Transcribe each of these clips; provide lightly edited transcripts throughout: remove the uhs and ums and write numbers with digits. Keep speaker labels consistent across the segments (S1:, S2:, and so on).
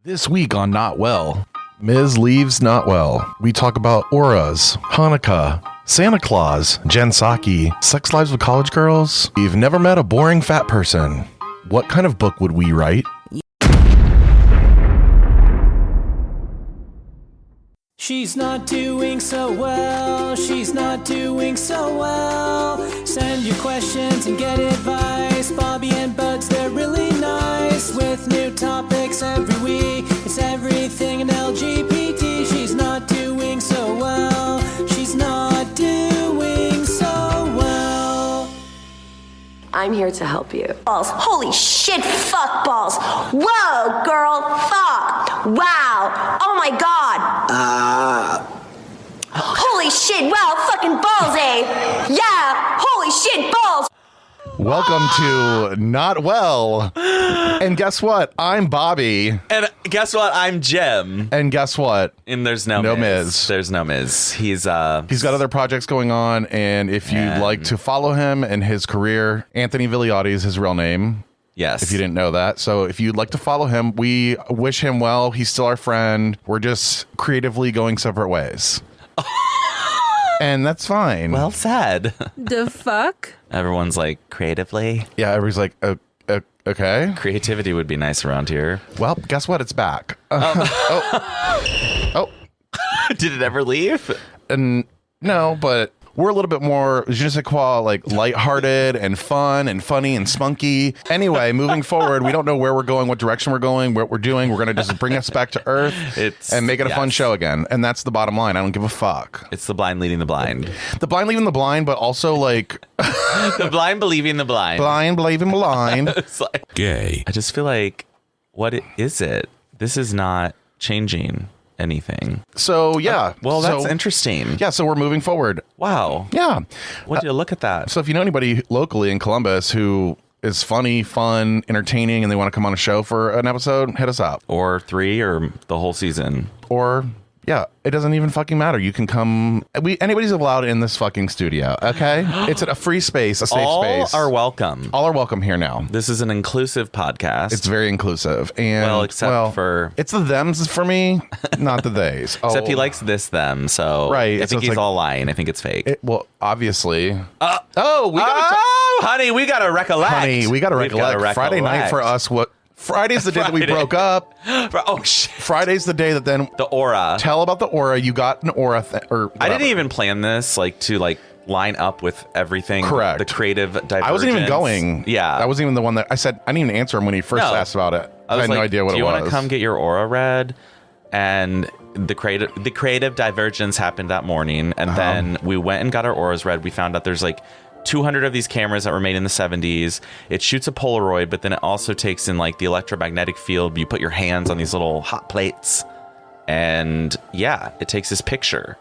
S1: This week on Not Well, Miz leaves Not Well. We talk about auras, Hanukkah, Santa Claus, Jen Psaki, sex lives with college girls. We've never met a boring fat person. What kind of book would we write?
S2: She's not doing so well, she's not doing so well. Send your questions and get advice. Bobby and Buds, they're really nice. With new topics every week, it's everything in LGBT. She's not doing so well, she's not doing so well.
S3: I'm here to help you. Balls. Holy shit, fuck balls. Whoa, girl, fuck. Wow. Oh my god. Holy shit, wow, fucking balls, eh? Yeah, holy shit, balls.
S1: Welcome to Not Well. And guess what? I'm Bobby.
S4: And guess what? I'm Jim.
S1: And guess what?
S4: And there's no Miz. There's no Miz. He's got
S1: other projects going on, and if you'd like to follow him and his career, Anthony Villiotti is his real name.
S4: Yes.
S1: If you didn't know that. So if you'd like to follow him, we wish him well. He's still our friend. We're just creatively going separate ways. And that's fine.
S4: Well said.
S5: The fuck?
S4: Everyone's like, creatively?
S1: Yeah, everybody's like, okay.
S4: Creativity would be nice around here.
S1: Well, guess what? It's back.
S4: Did it ever leave?
S1: And no, but we're a little bit more je ne sais quoi, like lighthearted and fun and funny and spunky. Anyway, moving forward, we don't know where we're going, what direction we're going, what we're doing. We're going to just bring us back to earth and make it a fun show again. And that's the bottom line. I don't give a fuck.
S4: It's the blind leading the blind.
S1: The blind leading the blind, but also like...
S4: the blind believing the blind.
S1: Blind believing blind.
S4: It's like, gay. I just feel like, is it? This is not changing anything.
S1: So yeah.
S4: Well, that's interesting.
S1: Yeah, so we're moving forward.
S4: Wow.
S1: Yeah.
S4: Would you look at that?
S1: So if you know anybody locally in Columbus who is funny, fun, entertaining, and they want to come on a show for an episode, hit us up.
S4: Or 3 or the whole season.
S1: Or yeah, it doesn't even fucking matter. You can come. Anybody's allowed in this fucking studio. Okay, it's a free space, a safe space.
S4: All are welcome.
S1: All are welcome here now.
S4: This is an inclusive podcast.
S1: It's very inclusive, and
S4: except for
S1: it's the thems for me, not the theys.
S4: Except he likes them, so
S1: right.
S4: I think he's all lying. I think it's fake.
S1: Obviously.
S4: We gotta honey, we gotta recollect.
S1: Honey, we gotta recollect. Friday night for us. Friday's the day that we broke up.
S4: Oh shit!
S1: Friday's the day that then
S4: the aura.
S1: Tell about the aura. You got an aura,
S4: I didn't even plan this to line up with everything.
S1: Correct.
S4: The creative divergence.
S1: I wasn't even going.
S4: Yeah,
S1: I wasn't even the one that I said. I didn't even answer him when he first asked about it. I had no idea what it was.
S4: Do you want to come get your aura read? And the creative divergence happened that morning, and then we went and got our auras read. We found out there's 200 of these cameras that were made in the 70s. It shoots a Polaroid, but then it also takes in the electromagnetic field. You put your hands on these little hot plates, and it takes this picture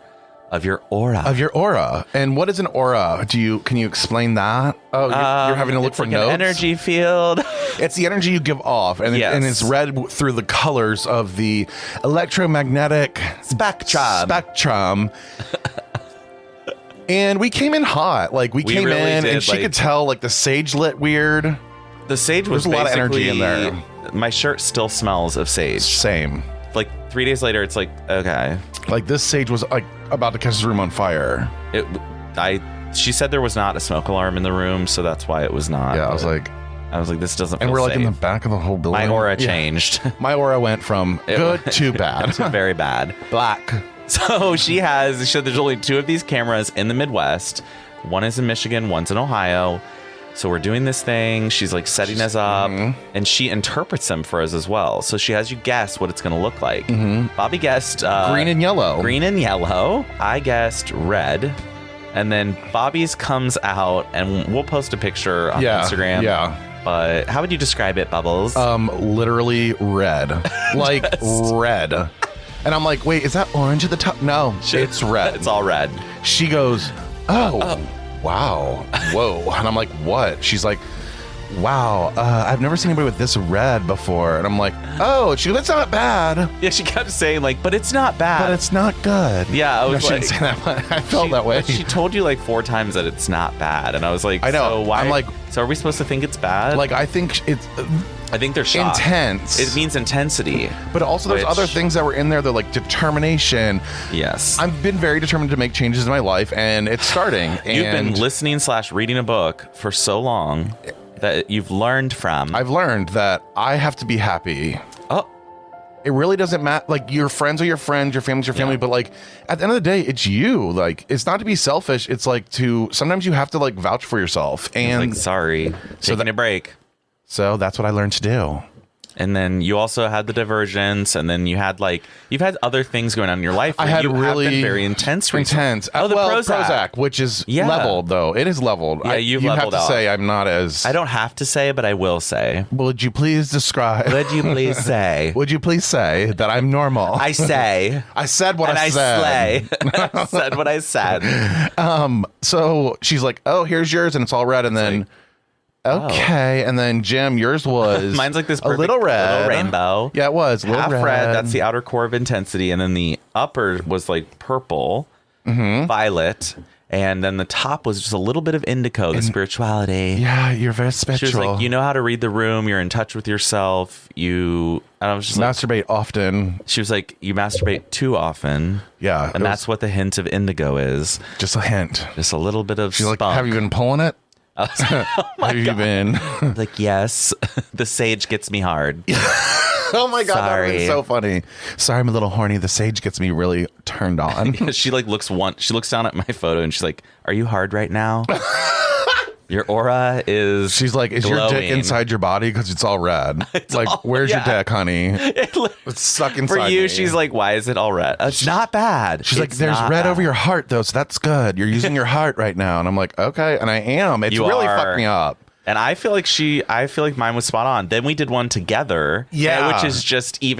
S4: of your aura. And what is an aura? Can you explain that? Oh, you're having to look for notes? An energy field.
S1: It's the energy you give off, and it's read through the colors of the electromagnetic spectrum. And we came in hot. We came really in, and she could tell the sage lit weird.
S4: The sage was
S1: There's a lot of energy in there.
S4: My shirt still smells of sage.
S1: Same.
S4: 3 days later, it's okay.
S1: This sage was about to catch his room on fire.
S4: She said there was not a smoke alarm in the room, so that's why it was not.
S1: Yeah, I was like,
S4: this doesn't.
S1: And
S4: feel
S1: we're
S4: safe.
S1: in the back of the whole building.
S4: My aura changed.
S1: My aura went from good to bad.
S4: To very bad.
S1: Black.
S4: So she said there's only 2 of these cameras in the Midwest. One is in Michigan, one's in Ohio. So we're doing this thing. She's setting us up, and she interprets them for us as well. So she has you guess what it's going to look like. Bobby guessed
S1: green and yellow.
S4: Green and yellow. I guessed red. And then Bobby's comes out, and we'll post a picture on Instagram. Yeah. But how would you describe it, Bubbles?
S1: Literally red. Red. And I'm like, wait, is that orange at the top? No, it's red.
S4: It's all red.
S1: She goes, wow. Whoa. And I'm like, what? She's like, wow, I've never seen anybody with this red before. And I'm like, oh, that's not bad.
S4: Yeah, she kept saying but it's not bad.
S1: But it's not good.
S4: Yeah, I was
S1: she didn't say that, but I felt that way.
S4: She told you 4 times that it's not bad. And I was like,
S1: I know.
S4: So why?
S1: I'm like,
S4: so are we supposed to think it's bad?
S1: I think it's,
S4: I think they're shocked.
S1: Intense.
S4: It means intensity.
S1: But also there's
S4: which-
S1: other things that were in there. They're like determination.
S4: Yes.
S1: I've been very determined to make changes in my life, and it's starting.
S4: You've been
S1: And
S4: listening / reading a book for so long that you've learned from.
S1: I've learned that I have to be happy.
S4: Oh,
S1: It really doesn't matter. Like, your friends are your friends, your family's your family,
S4: Yeah.
S1: but like at the end of the day, it's you. Like, it's not to be selfish. It's like sometimes you have to like vouch for yourself. And
S4: like, sorry. Taking a break.
S1: so that's what I learned to do.
S4: And then you also had the divergence, and then you've had other things going on in your life.
S1: I
S4: where
S1: had
S4: you have
S1: really
S4: been very intense. Recently.
S1: Intense.
S4: Oh, the Prozac.
S1: which is
S4: Yeah.
S1: leveled though. It is leveled.
S4: Yeah,
S1: you
S4: leveled
S1: have to
S4: off.
S1: say I'm not as.
S4: I don't have to say, but I will say.
S1: Would you please describe?
S4: Would you please say?
S1: Would you please say that I'm normal?
S4: I say.
S1: I said what
S4: And
S1: I
S4: I
S1: said.
S4: slay. I said what I said.
S1: So she's like, "Oh, here's yours," and it's all red. And then, okay, and then Jim, yours was
S4: Mine's like this
S1: a
S4: perfect
S1: little red,
S4: little rainbow.
S1: Yeah, it was a little
S4: Half red. That's the outer core of intensity, and then the upper was like purple, violet, and then the top was just a little bit of indigo, the spirituality.
S1: Yeah, you're very
S4: She was
S1: spiritual.
S4: like, you know how to read the room. You're in touch with yourself. And I was just like,
S1: Masturbate often.
S4: she was like, you masturbate too often.
S1: Yeah,
S4: And that's what the hint of indigo is.
S1: just a hint.
S4: Just a little bit of
S1: She's like,
S4: spunk.
S1: "Have you been pulling it? Have you been?"
S4: Like, yes, the sage gets me hard.
S1: Oh my god, that would be
S4: Sorry.
S1: so funny. Sorry, I'm a little horny. The sage gets me really turned on.
S4: She like she looks down at my photo and she's like, are you hard right now? Your aura is
S1: She's like, "Is your dick
S4: glowing."
S1: inside your body? Because it's all red. Like, where's your
S4: yeah.
S1: dick, honey? It's stuck inside
S4: For you,
S1: me."
S4: she's like, why is it all red? It's not bad.
S1: She's like,
S4: It's
S1: "There's
S4: not
S1: red
S4: bad.
S1: over your heart, though, so that's good. You're using your heart right now." And I'm like, "Okay," and I am. It's
S4: You
S1: really
S4: are.
S1: fucked me up.
S4: And I feel like mine was spot on. Then we did one together.
S1: Yeah.
S4: Which is just it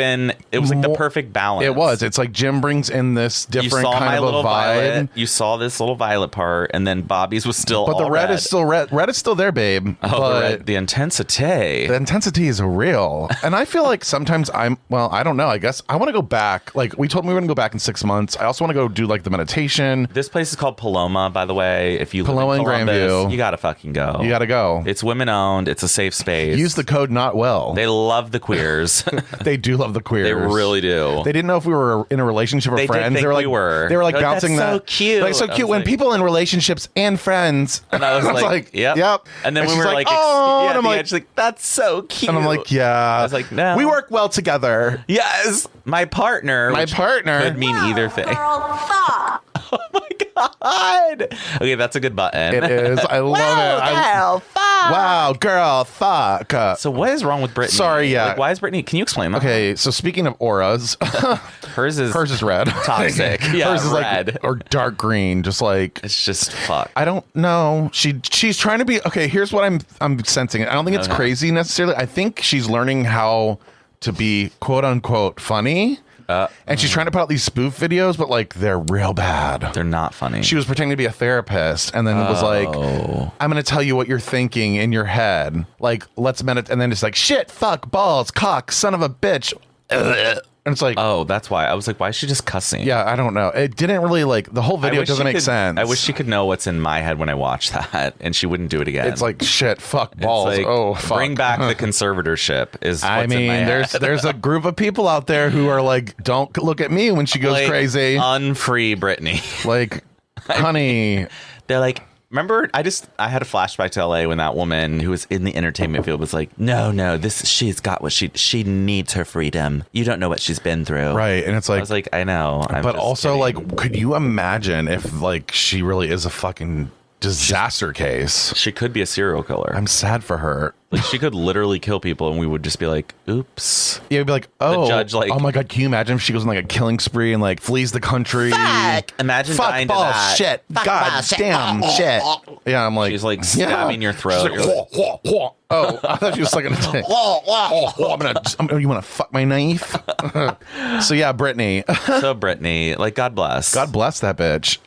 S4: was like the perfect balance.
S1: It was. It's like Jim brings in this
S4: You
S1: different
S4: saw
S1: kind
S4: my
S1: of a
S4: little
S1: vibe.
S4: violet. You saw this little violet part, and then Bobby's was still
S1: But the
S4: all
S1: red is still red. Red is still there, babe.
S4: Oh,
S1: but
S4: the intensity.
S1: the intensity is real. And I feel like sometimes I don't know. I guess I want to go back. Like, we told me we were going to go back in 6 months. I also want to go do like the meditation.
S4: This place is called Paloma, by the way. If you
S1: Paloma
S4: live
S1: in
S4: in Columbus,
S1: Grandview.
S4: you gotta fucking go.
S1: You got to go.
S4: It's women owned. It's a safe space.
S1: Use the code not well.
S4: They love the queers.
S1: They do love the queers.
S4: They really do.
S1: They didn't know if we were in a relationship or
S4: They did
S1: friends.
S4: think
S1: they were like
S4: we were.
S1: They were like
S4: Like,
S1: bouncing
S4: "That's so
S1: that.
S4: cute."
S1: Like, so
S4: I
S1: cute
S4: was
S1: when
S4: like-
S1: people in relationships and friends.
S4: And I was like, yep.
S1: Yep.
S4: And then we
S1: she's
S4: were like,
S1: oh,
S4: yeah,
S1: and I'm
S4: at the
S1: like,
S4: end, she's like, that's so cute.
S1: and I'm like, yeah.
S4: I was like, no.
S1: We work well together.
S4: Yes, my partner.
S1: My
S4: which
S1: partner.
S4: could mean either thing.
S3: Girl, fuck.
S4: Oh my god. Okay, that's a good button.
S1: It is. I love it. Wow, girl, fuck.
S4: So what is wrong with Britney?
S1: Sorry, yeah.
S4: Like, why is Britney? Can you explain that?
S1: Okay, so speaking of auras,
S4: Hers is
S1: red.
S4: toxic. Yeah,
S1: hers is
S4: red.
S1: like or dark green, just like
S4: It's just fuck.
S1: I don't know. She's trying to be okay. Here's what I'm sensing. I don't think it's crazy necessarily. I think she's learning how to be quote unquote funny, and she's trying to put out these spoof videos, but like they're real bad.
S4: They're not funny.
S1: She was pretending to be a therapist, and then it was like, "I'm going to tell you what you're thinking in your head. Like, let's meditate." And then it's like, "Shit, fuck, balls, cock, son of a bitch." And it's like,
S4: Oh, that's why. I was like, why is she just cussing?
S1: yeah, I don't know. It didn't really like the whole
S4: I
S1: video
S4: wish
S1: doesn't
S4: she
S1: make
S4: could-
S1: sense.
S4: I wish she could know what's in my head when I watch that, and she wouldn't do it again.
S1: It's like, shit, fuck,
S4: It's
S1: balls.
S4: like,
S1: Oh, fuck.
S4: bring back the conservatorship. Is what's
S1: I
S4: in my
S1: mean,
S4: head.
S1: there's a group of people out there who are like, "Don't look at me when she goes
S4: Like,
S1: crazy."
S4: Unfree Britney.
S1: Like, honey,
S4: They're like, remember? I had a flashback to LA when that woman who was in the entertainment field was like, no, she's got what she needs her freedom. You don't know what she's been through,
S1: right? And it's
S4: I
S1: like,
S4: was like, I know, I'm
S1: but
S4: just
S1: also,
S4: kidding.
S1: like, could you imagine if like she really is a fucking disaster case?
S4: she could be a serial killer.
S1: I'm sad for her.
S4: Like, she could literally kill people, and we would just be like, oops.
S1: Yeah, it'd be like, oh,
S4: judge, like-
S1: oh my god, can you imagine if she goes on like a killing spree and like flees the country?
S4: Imagine
S1: Fuck
S4: dying to
S1: balls,
S4: that.
S1: shit, god damn, shit. Yeah, I'm like,
S4: She's like
S1: yeah.
S4: stabbing your throat.
S1: She's like, "Whoa, whoa, whoa." Oh, I thought she was sucking a dick. You want to fuck my knife? So yeah, Britney.
S4: So Britney, like, God bless.
S1: God bless that bitch.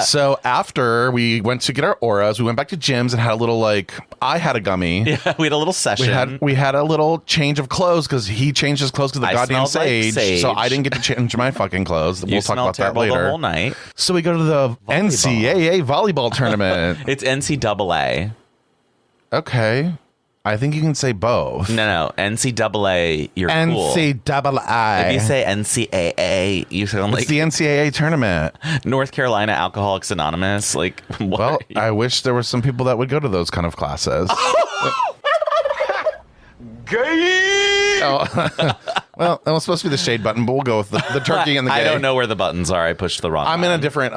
S1: So after we went to get our auras, we went back to Jim's and had a little like I had a gummy.
S4: Yeah, we had a little session.
S1: We had a little change of clothes because he changed his clothes to the
S4: I
S1: goddamn
S4: smelled like sage.
S1: so I didn't get to change my fucking clothes.
S4: You
S1: We'll talk
S4: smelled
S1: about that
S4: terrible
S1: later.
S4: the whole night.
S1: So we go to the NCAA volleyball tournament.
S4: It's NCAA.
S1: Okay. I think you can say both.
S4: No. NCAA, you're cool.
S1: NCAA.
S4: If you say NCAA, you sound like
S1: it's the NCAA tournament.
S4: North Carolina Alcoholics Anonymous. Like, what?
S1: Well, I wish there were some people that would go to those kind of classes. Gay. Well, that was supposed to be the shade button, but we'll go with the turkey and the gay.
S4: I don't know where the buttons are. I pushed the wrong
S1: I'm
S4: one.
S1: in a different,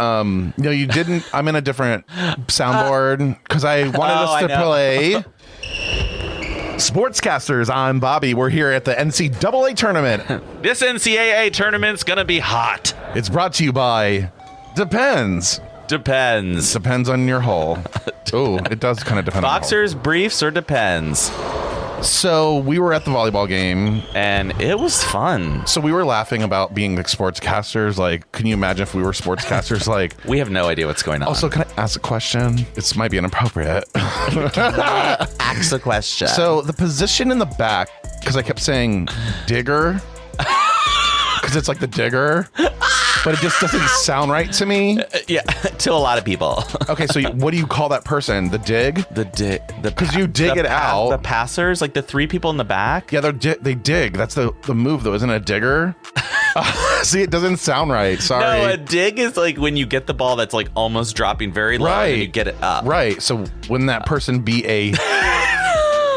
S1: no, you didn't. I'm in a different soundboard because I wanted us to play Sportscasters. I'm Bobby. We're here at the NCAA tournament.
S4: This NCAA tournament's going to be hot.
S1: It's brought to you by Depends.
S4: Depends.
S1: Depends on your hole. Oh, it does kind of depend
S4: Boxers, briefs, or depends?
S1: on your hole. So we were at the volleyball game.
S4: And it was fun.
S1: So we were laughing about being like sportscasters. Like, can you imagine if we were sportscasters? Like,
S4: We have no idea what's going on.
S1: also, can I ask a question? This might be inappropriate.
S4: ask a question.
S1: So the position in the back, because I kept saying digger, because it's like the digger, but it just doesn't sound right to me.
S4: Yeah, to a lot of people.
S1: Okay, so what do you call that person? The dig? Because you dig it out.
S4: The passers, like the three people in the back.
S1: Yeah, they dig. That's the move, though, isn't it? A digger? See, it doesn't sound right. Sorry.
S4: No, a dig is like when you get the ball that's like almost dropping very low and you get it up.
S1: Right. So wouldn't that person be a...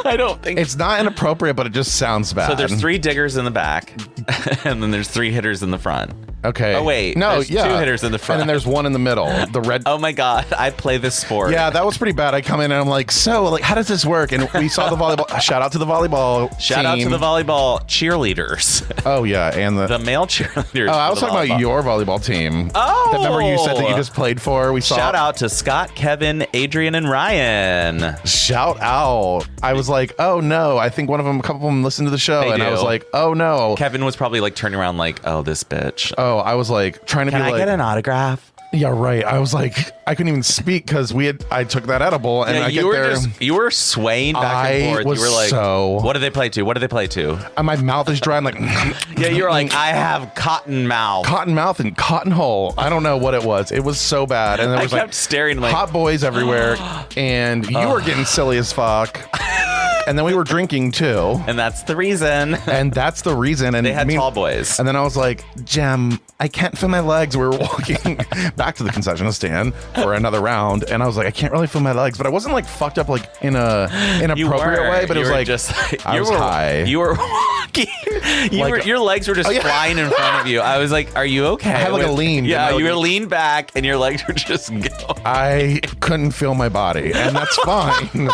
S4: I don't think
S1: It's not inappropriate, but it just sounds bad.
S4: so. There's 3 diggers in the back, and then there's 3 hitters in the front.
S1: Okay.
S4: Oh wait,
S1: no,
S4: there's 2 hitters in the front,
S1: and then there's one in the middle. The red.
S4: Oh my god, I play this sport.
S1: Yeah, that was pretty bad. I come in and I'm like, how does this work? And we saw the volleyball. Shout out to the volleyball.
S4: Shout out
S1: team.
S4: to the volleyball cheerleaders.
S1: Oh yeah, and
S4: The male cheerleaders.
S1: Oh, I
S4: for
S1: was
S4: the
S1: talking about
S4: volleyball.
S1: your volleyball team.
S4: Oh,
S1: that member you said that you just played for. We saw.
S4: Shout out to Scott, Kevin, Adrian, and Ryan.
S1: Shout out. I was like, oh no. I think a couple of them listened to the show,
S4: They
S1: and I
S4: do.
S1: was like, oh no.
S4: Kevin was probably like turning around like, oh, this bitch.
S1: Oh, I was like trying to
S4: Can
S1: be
S4: I
S1: like,
S4: get an autograph?
S1: yeah, right. I was like, I couldn't even speak because I took that edible, and I
S4: you were swaying back and forth.
S1: was
S4: You were like,
S1: so-
S4: what do they play to? What do they play to?
S1: and my mouth is dry. I'm like,
S4: Yeah, you were like, I have cotton mouth.
S1: cotton mouth and cotton hole. I don't know what it was. It was so bad, and there
S4: I
S1: was
S4: kept
S1: like
S4: staring like,
S1: hot boys everywhere, and you were getting silly as fuck. And then we were drinking too,
S4: and that's the reason.
S1: and that's the reason. And
S4: They had tall boys.
S1: And then I was like, Jem, I can't feel my legs. We were walking back to the concession stand for another round, and I was like, I can't really feel my legs, but I wasn't like fucked up like in a
S4: You
S1: inappropriate
S4: were.
S1: way. But it
S4: You
S1: was
S4: were
S1: like
S4: just
S1: I was high.
S4: You were walking. Your legs were just
S1: yeah.
S4: flying in front of you. I was like, are you okay?
S1: I had like a lean.
S4: Yeah,
S1: but
S4: you
S1: no,
S4: were leaned back, and your legs were just going.
S1: I couldn't feel my body, and that's fine.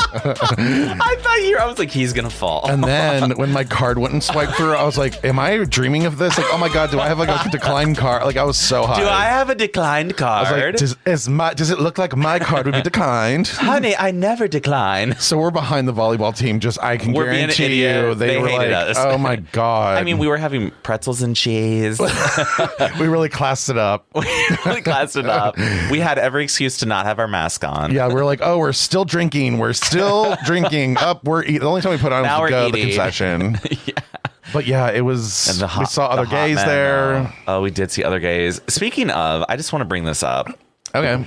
S4: I was like, he's gonna fall.
S1: And then when my card wouldn't swipe through, I was like, am I dreaming of this? Like, oh my God, do I have like a declined card? Like, I was so high.
S4: Do I have a declined
S1: I
S4: card?
S1: was like, does it look like my card would be declined?
S4: Honey, I never decline.
S1: So we're behind the volleyball team. I can
S4: We're being
S1: guarantee you,
S4: idiots.
S1: they were
S4: hated
S1: like,
S4: us.
S1: oh my God.
S4: I mean, we were having pretzels and cheese.
S1: we really classed it up.
S4: We really classed it up. We had every excuse to not have our mask on.
S1: Yeah, we're like, oh, we're still drinking. We're still drinking. We're eating. The only time we put on
S4: Now
S1: was to
S4: we're
S1: go to the
S4: eating.
S1: concession.
S4: Yeah.
S1: But yeah, it was.
S4: And
S1: we saw other
S4: the hot
S1: gays
S4: men,
S1: there.
S4: Oh, we did see other gays. Speaking of, I just want to bring this up.
S1: Okay.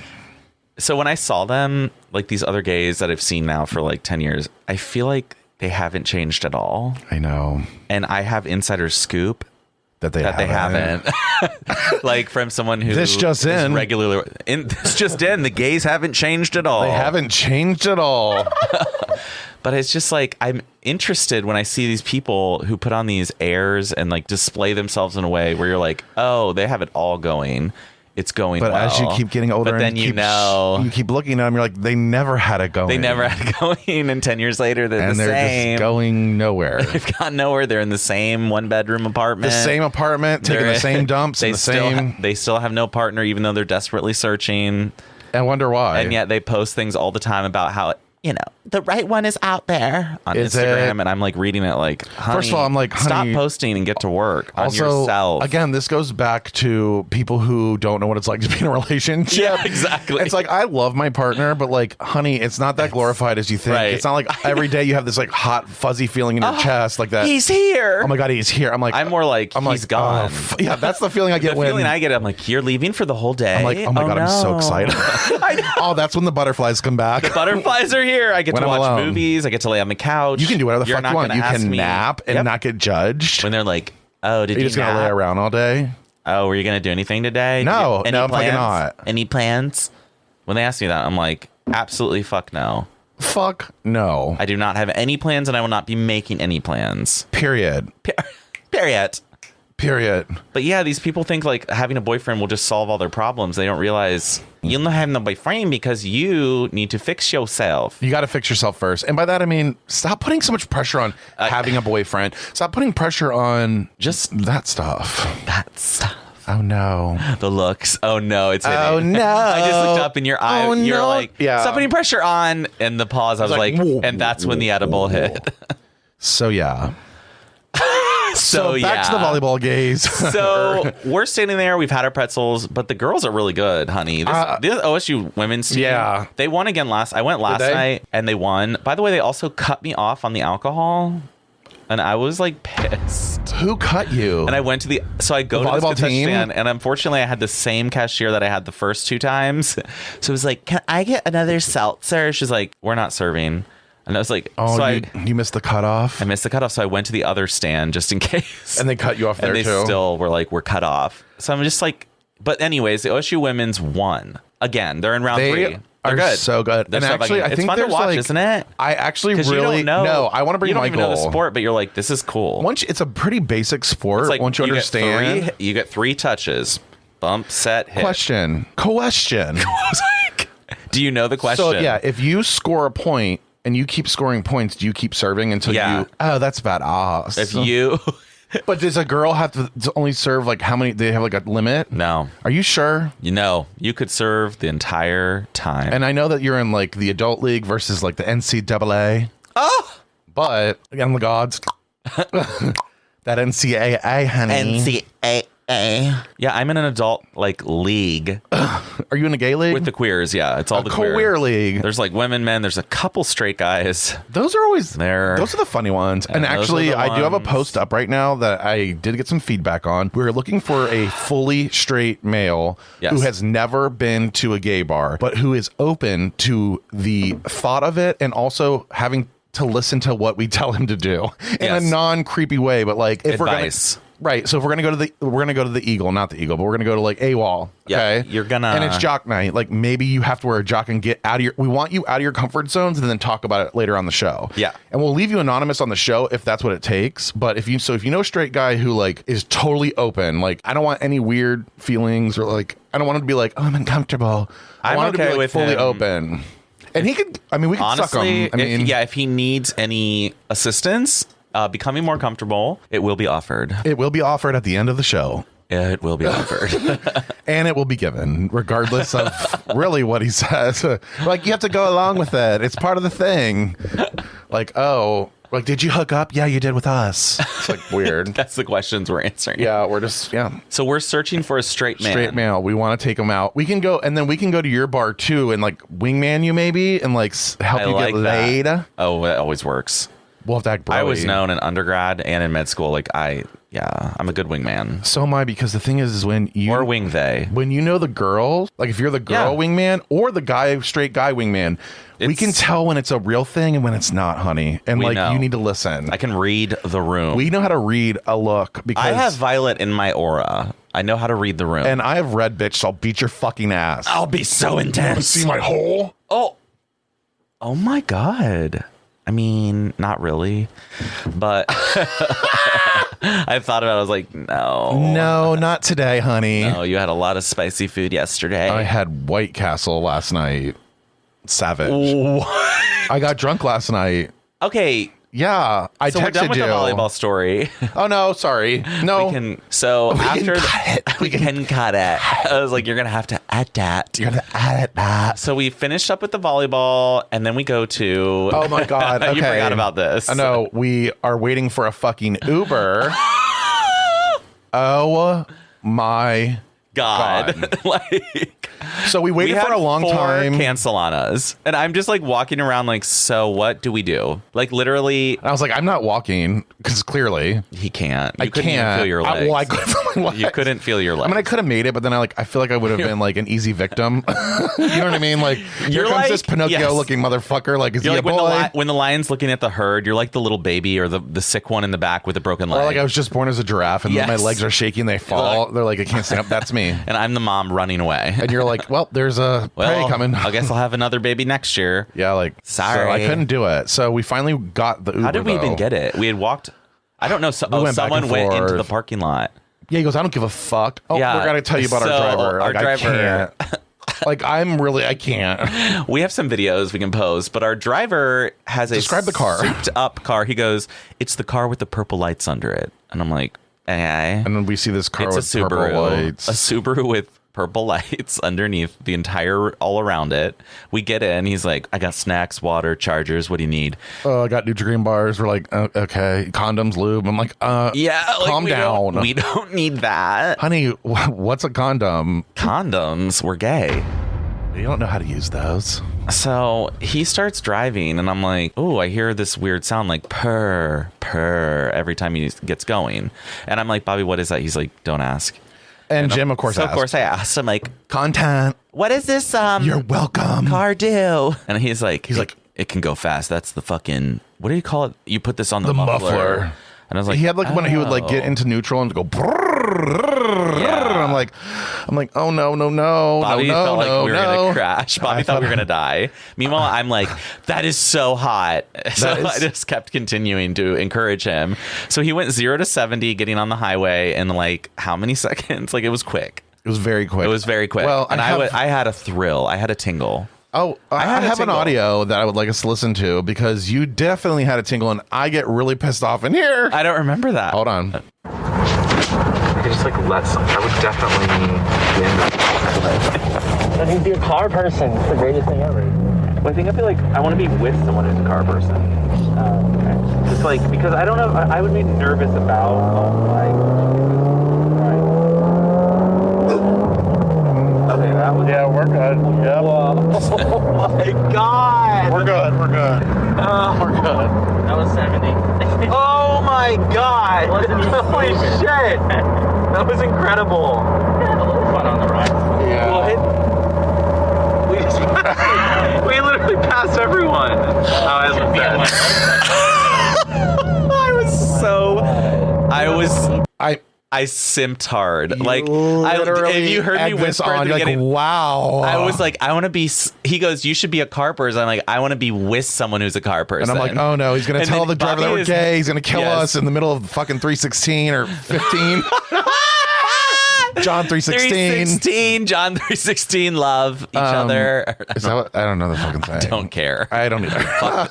S4: So when I saw them, like these other gays that I've seen now for like 10 years, I feel like they haven't changed at all.
S1: I know.
S4: And I have insider scoop
S1: That they
S4: haven't. Like from someone who
S1: This just
S4: is
S1: in.
S4: regularly this just in, the gays haven't changed at all.
S1: They haven't changed at all.
S4: But it's just like, I'm interested when I see these people who put on these airs and like display themselves in a way where you're like, oh, they have it all going. It's going
S1: But
S4: well.
S1: as you keep getting older,
S4: but then
S1: and
S4: you
S1: keep looking at them, you're like, they never had it going.
S4: they never had it going, and 10 years later they're
S1: and
S4: the
S1: they're
S4: same.
S1: just going nowhere.
S4: They've gone nowhere. They're in the same 1-bedroom apartment.
S1: The same apartment, taking
S4: They're-
S1: the same dumps,
S4: They
S1: and the
S4: still
S1: same.
S4: they still have no partner, even though they're desperately searching.
S1: I wonder why.
S4: And yet they post things all the time about how, the right one is out there on
S1: Is
S4: Instagram.
S1: it?
S4: And I'm like reading it like, honey,
S1: First of all, I'm like,
S4: stop
S1: honey-
S4: posting and get to work on
S1: also,
S4: yourself.
S1: again, this goes back to people who don't know what it's like to be in a relationship.
S4: Yeah, exactly.
S1: It's like, I love my partner, but like, honey, it's not that glorified as you think.
S4: Right.
S1: It's not like every day you have this like hot, fuzzy feeling in your chest like that.
S4: He's here.
S1: Oh my God, he's here. I'm like,
S4: I'm more like,
S1: I'm
S4: he's
S1: like,
S4: gone.
S1: yeah, that's the feeling I get
S4: The
S1: when.
S4: feeling I get, I'm like, you're leaving for the whole day.
S1: I'm like, oh my God, I'm so
S4: no.
S1: excited.
S4: I know.
S1: Oh, that's when the butterflies come back.
S4: Butterflies are here. here. I get
S1: When
S4: to
S1: I'm
S4: watch
S1: alone.
S4: movies. I get to lay on the couch.
S1: You can do whatever the
S4: You're
S1: fuck
S4: not
S1: you want.
S4: gonna
S1: You
S4: ask
S1: can
S4: me-
S1: nap and
S4: Yep.
S1: not get judged.
S4: When they're like, oh, did
S1: You're
S4: you
S1: just going to lay
S4: nap?
S1: around all day?
S4: Oh, were you going to do anything today?
S1: No,
S4: Any
S1: no, I'm fucking
S4: plans?
S1: not.
S4: Any plans? When they ask me that, I'm like, absolutely fuck no.
S1: Fuck no.
S4: I do not have any plans, and I will not be making any plans.
S1: Period.
S4: Period.
S1: Period.
S4: But yeah, these people think like having a boyfriend will just solve all their problems. They don't realize you're not having a boyfriend because you need to fix yourself.
S1: You got to fix yourself first. And by that, I mean, stop putting so much pressure on having a boyfriend. Stop putting pressure on just that stuff.
S4: That's
S1: Oh, no.
S4: the looks. Oh no, it's hitting.
S1: Oh, no.
S4: I just looked up in your eye.
S1: Oh,
S4: You're
S1: no.
S4: like,
S1: Yeah.
S4: stop putting pressure on. And the pause, I was like,
S1: whoa,
S4: and that's when the edible hit.
S1: So, yeah.
S4: So
S1: back to the volleyball gaze.
S4: So we're standing there. We've had our pretzels, but the girls are really good, honey. This OSU women's team,
S1: Yeah.
S4: they won again I went last
S1: they?
S4: night, and they won. By the way, they also cut me off on the alcohol, and I was like pissed.
S1: Who cut you?
S4: And I went to I go
S1: The
S4: to
S1: volleyball
S4: this concession
S1: team?
S4: stand, and unfortunately, I had the same cashier that I had the first 2 times. So it was like, can I get another seltzer? She's like, we're not serving. And I was like,
S1: Oh,
S4: so
S1: you missed the cutoff?
S4: I missed the cutoff, so I went to the other stand just in case.
S1: And they cut you off there,
S4: and they
S1: too?
S4: still were like, we're cut off. So I'm just like, but anyways, the OSU women's won. Again, they're in round 3.
S1: They
S4: They're
S1: are
S4: good.
S1: so good.
S4: They're
S1: And
S4: so
S1: actually,
S4: fucking-
S1: I
S4: it's
S1: think
S4: fun to
S1: there's
S4: watch,
S1: like,
S4: isn't it?
S1: I actually
S4: Because
S1: really
S4: you don't know.
S1: no. I want to bring
S4: you don't
S1: Michael.
S4: even know the sport, but you're like, this is cool.
S1: Once it's a pretty basic sport.
S4: It's like
S1: once you understand.
S4: you get 3 touches, bump, set, hit.
S1: Question.
S4: Do you know the question?
S1: So yeah, if you score a point and you keep scoring points, do you keep serving until
S4: Yeah.
S1: you? Oh, that's badass.
S4: If you
S1: But does a girl have to only serve like how many? They have like a limit.
S4: no,
S1: Are you sure?
S4: you could serve the entire time.
S1: And I know that you're in like the adult league versus like the NCAA.
S4: oh,
S1: But again, the gods. That NCAA, honey.
S4: NCAA. Yeah, I'm in an adult like league
S1: Are you in a gay league?
S4: with the queers. Yeah, it's all the
S1: queer league.
S4: There's like women, men. There's a couple straight guys.
S1: Those are always
S4: There.
S1: Those are the funny ones. And
S4: those are
S1: actually,
S4: the
S1: I do have a
S4: ones.
S1: post up right now that I did get some feedback on. We're looking for a fully straight male
S4: Yes.
S1: who has never been to a gay bar, but who is open to the thought of it and also having to listen to what we tell him to do in
S4: Yes.
S1: a non-creepy way. But like, if
S4: Advice.
S1: we're gonna. Right, so if we're gonna go to the Eagle, not the Eagle, but we're gonna go to like AWOL.
S4: Yeah,
S1: Okay,
S4: you're gonna-
S1: and it's jock night. Like maybe you have to wear a jock and get out of your. We want you out of your comfort zones and then talk about it later on the show.
S4: Yeah.
S1: and we'll leave you anonymous on the show if that's what it takes. But if you know a straight guy who like is totally open, like I don't want any weird feelings or like I don't want him to be like, oh, I'm uncomfortable. I
S4: I'm
S1: want him to
S4: okay
S1: be like
S4: with
S1: fully
S4: him.
S1: open. And he could. I mean, we could suck
S4: Honestly,
S1: him. I mean,
S4: if he needs any assistance becoming more comfortable, it will be offered.
S1: it will be offered at the end of the show.
S4: It will be offered.
S1: And it will be given, regardless of really what he says. Like, you have to go along with it. It's part of the thing. Like, oh, like, did you hook up? Yeah, you did with us. It's like weird.
S4: That's the questions we're answering.
S1: Yeah, we're just,
S4: So we're searching for a straight man.
S1: straight male. We want to take him out. We can go, and then we can go to your bar too and like wingman you maybe and like help
S4: I
S1: you
S4: like
S1: get
S4: that.
S1: laid.
S4: Oh, it always works.
S1: We'll have to act bro-y.
S4: I was known in undergrad and in med school. Like I'm a good wingman.
S1: So am I, because the thing is when you.
S4: Or wing they.
S1: When you know the girl, like if you're the girl
S4: Yeah.
S1: wingman or the guy, straight guy wingman, we
S4: It's-
S1: can tell when it's a real thing and when it's not, honey. And
S4: We
S1: like,
S4: know.
S1: you need to listen.
S4: I can read the room.
S1: We know how to read a look because
S4: I have Violet in my aura. I know how to read the room.
S1: and I have red bitch, so I'll beat your fucking ass.
S4: I'll be so intense.
S1: See my hole?
S4: Oh my God. I mean, not really, but I thought about it. I was like, no.
S1: No, not today, honey.
S4: No, you had a lot of spicy food yesterday.
S1: I had White Castle last night. Savage. I got drunk last night.
S4: Okay,
S1: Yeah, I
S4: so
S1: texted
S4: we're done with
S1: you.
S4: the volleyball story.
S1: Oh no, sorry. No,
S4: We can. So
S1: We can
S4: after
S1: cut it.
S4: we can cut it. I was like, you're gonna have to add that.
S1: you're gonna edit that.
S4: So we finished up with the volleyball, and then we go to.
S1: Oh my god! Okay.
S4: You forgot about this.
S1: I know. We are waiting for a fucking Uber. Oh my
S4: God. Like,
S1: So we waited for a long time.
S4: Cancel on us, and I'm just like walking around like, so what do we do? Like literally,
S1: I was like, I'm not walking because clearly
S4: he can't.
S1: I
S4: couldn't even
S1: can't
S4: feel your legs.
S1: I couldn't feel my legs.
S4: You couldn't feel your legs.
S1: I mean, I could have made it, but then I feel like I would have been like an easy victim. You know what I mean? Like, here comes
S4: like,
S1: this Pinocchio-looking motherfucker. Like, is he a boy?
S4: When the lion's looking at the herd, you're like the little baby or the sick one in the back with a broken leg.
S1: Or like I was just born as a giraffe, and my legs are shaking, they fall. They're like, I can't stand up. That's me.
S4: And I'm the mom running away.
S1: And you're like, well, there's a prey coming.
S4: I guess I'll have another baby next year.
S1: Yeah, like,
S4: sorry.
S1: So I couldn't do it. So we finally got the Uber.
S4: How did we even get it? We had walked. I don't know. Someone went into the parking lot.
S1: Yeah, he goes, I don't give a fuck. Oh,
S4: yeah.
S1: we're going to tell you about our driver.
S4: Our driver.
S1: Like, I can't.
S4: We have some videos we can post, but our driver has
S1: Describe the car.
S4: Souped up car. He goes, it's the car with the purple lights under it. And I'm like, eh.
S1: And then we see this car with purple lights.
S4: A Subaru with purple lights underneath the entire, all around it. We get in. He's like, I got snacks, water, chargers. What do you need?
S1: Oh, I got Nutri-Green bars. We're like, okay. Condoms, lube. I'm like,
S4: yeah,
S1: calm down.
S4: We don't need that.
S1: Honey, what's a condom?
S4: Condoms. We're gay.
S1: You don't know how to use those.
S4: So he starts driving, and I'm like, oh, I hear this weird sound like purr, purr every time he gets going. And I'm like, Bobby, what is that? He's like, don't ask.
S1: And Jim, of course,
S4: asked. Of course I asked. I'm like,
S1: content.
S4: What is this
S1: You're welcome.
S4: car do? And he's like, it can go fast. That's the fucking, what do you call it? You put this on the muffler. And I was like,
S1: he had like when he would like get into neutral and go brrr,
S4: yeah.
S1: I'm like, oh no.
S4: Bobby felt like we were gonna crash. Bobby thought we were gonna die. Meanwhile, I'm like, that is so hot. So I just kept continuing to encourage him. So he went 0 to 70 getting on the highway in like how many seconds? Like it was quick.
S1: It was very quick.
S4: Well, and I had a thrill. I had a tingle.
S1: Oh, I have an audio that I would like us to listen to because you definitely had a tingle, and I get really pissed off in here.
S4: I don't remember that.
S1: Hold on.
S5: I could just like let some. I would definitely be into
S6: I need to be a car person. It's the greatest thing ever.
S5: Well, I think I feel like I want to be with someone who's a car person. Okay. Just like, because I don't know, I would be nervous about Okay, that was...
S6: Yeah, we're good. Yep.
S5: Oh my God.
S6: We're good. We're good. We're good. That was 70.
S5: Oh my God. Holy shit. That was incredible.
S6: Had a little fun on the ride.
S5: Yeah. Well, we literally passed everyone. I
S4: simped hard. Like, if you heard me whisper
S1: on, you're like, wow.
S4: I was like, I want to be. He goes, you should be a car person. I'm like, I want to be with someone who's a car person.
S1: And I'm like, oh no, he's gonna tell the driver that we're gay. He's gonna kill us in the middle of fucking 316 or 15. John 316.
S4: John 316 love each other.
S1: Is that what, I don't know the fucking thing.
S4: Don't care.
S1: I don't either.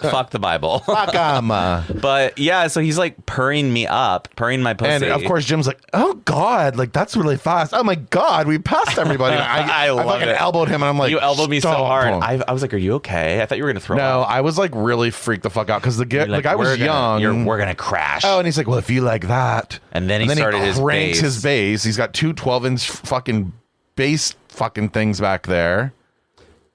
S4: Fuck the Bible.
S1: Fuck 'em.
S4: But yeah, so he's like purring me up, purring my pussy.
S1: And of course, Jim's like, oh God, like that's really fast. Oh my God, we passed everybody.
S4: I
S1: fucking elbowed him, and I'm like,
S4: you elbowed me so hard. I was like, are you okay? I thought you were gonna throw up.
S1: No, I was like really freaked the fuck out because the guy was young.
S4: We're gonna crash.
S1: Oh, and he's like, well, if you like that.
S4: And then he started his bass.
S1: His bass. He's got two 12-inch fucking bass fucking things back there.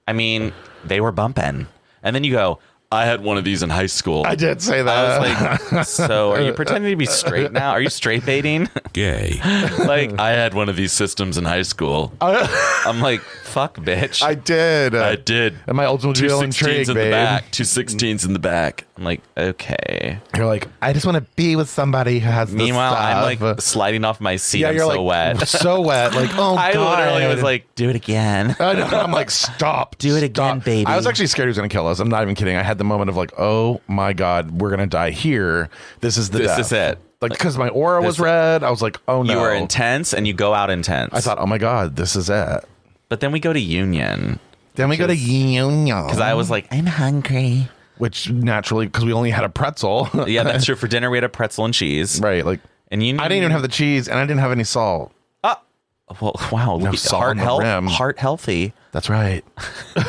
S4: I mean, they were bumping. And then you go, I had one of these in high school.
S1: I did say that.
S4: I was like, so are you pretending to be straight now? Are you straight baiting?
S7: Gay.
S4: Like, I had one of these systems in high school. I'm like, fuck, bitch.
S1: I did. And my Oldsmobile intrigue,
S4: in
S1: babe.
S4: the back. 2 16s in the back. I'm like, okay.
S1: You're like, I just want to be with somebody who has this
S4: Meanwhile,
S1: stuff.
S4: I'm like sliding off my seat. I'm
S1: you're
S4: so
S1: like,
S4: wet.
S1: So wet. Like, oh,
S4: I
S1: God.
S4: literally was like, do it again.
S1: I know. I'm like, stop.
S4: Do it again, baby.
S1: I was actually scared he was going to kill us. I'm not even kidding. I had the moment of like, oh my God, we're going to die here. This is
S4: This is it.
S1: Like, because my aura was red. I was like, oh no.
S4: You were intense and you go out intense.
S1: I thought, oh my God, this is it.
S4: But then we go to Union.
S1: Then we go to Union.
S4: Because I was like, I'm hungry.
S1: Which naturally, because we only had a pretzel.
S4: Yeah, that's true. For dinner, we had a pretzel and cheese.
S1: Right. Like,
S4: and Union,
S1: I didn't even have the cheese, and I didn't have any salt.
S4: Well, wow.
S1: No salt on the rim.
S4: Heart healthy.
S1: That's right.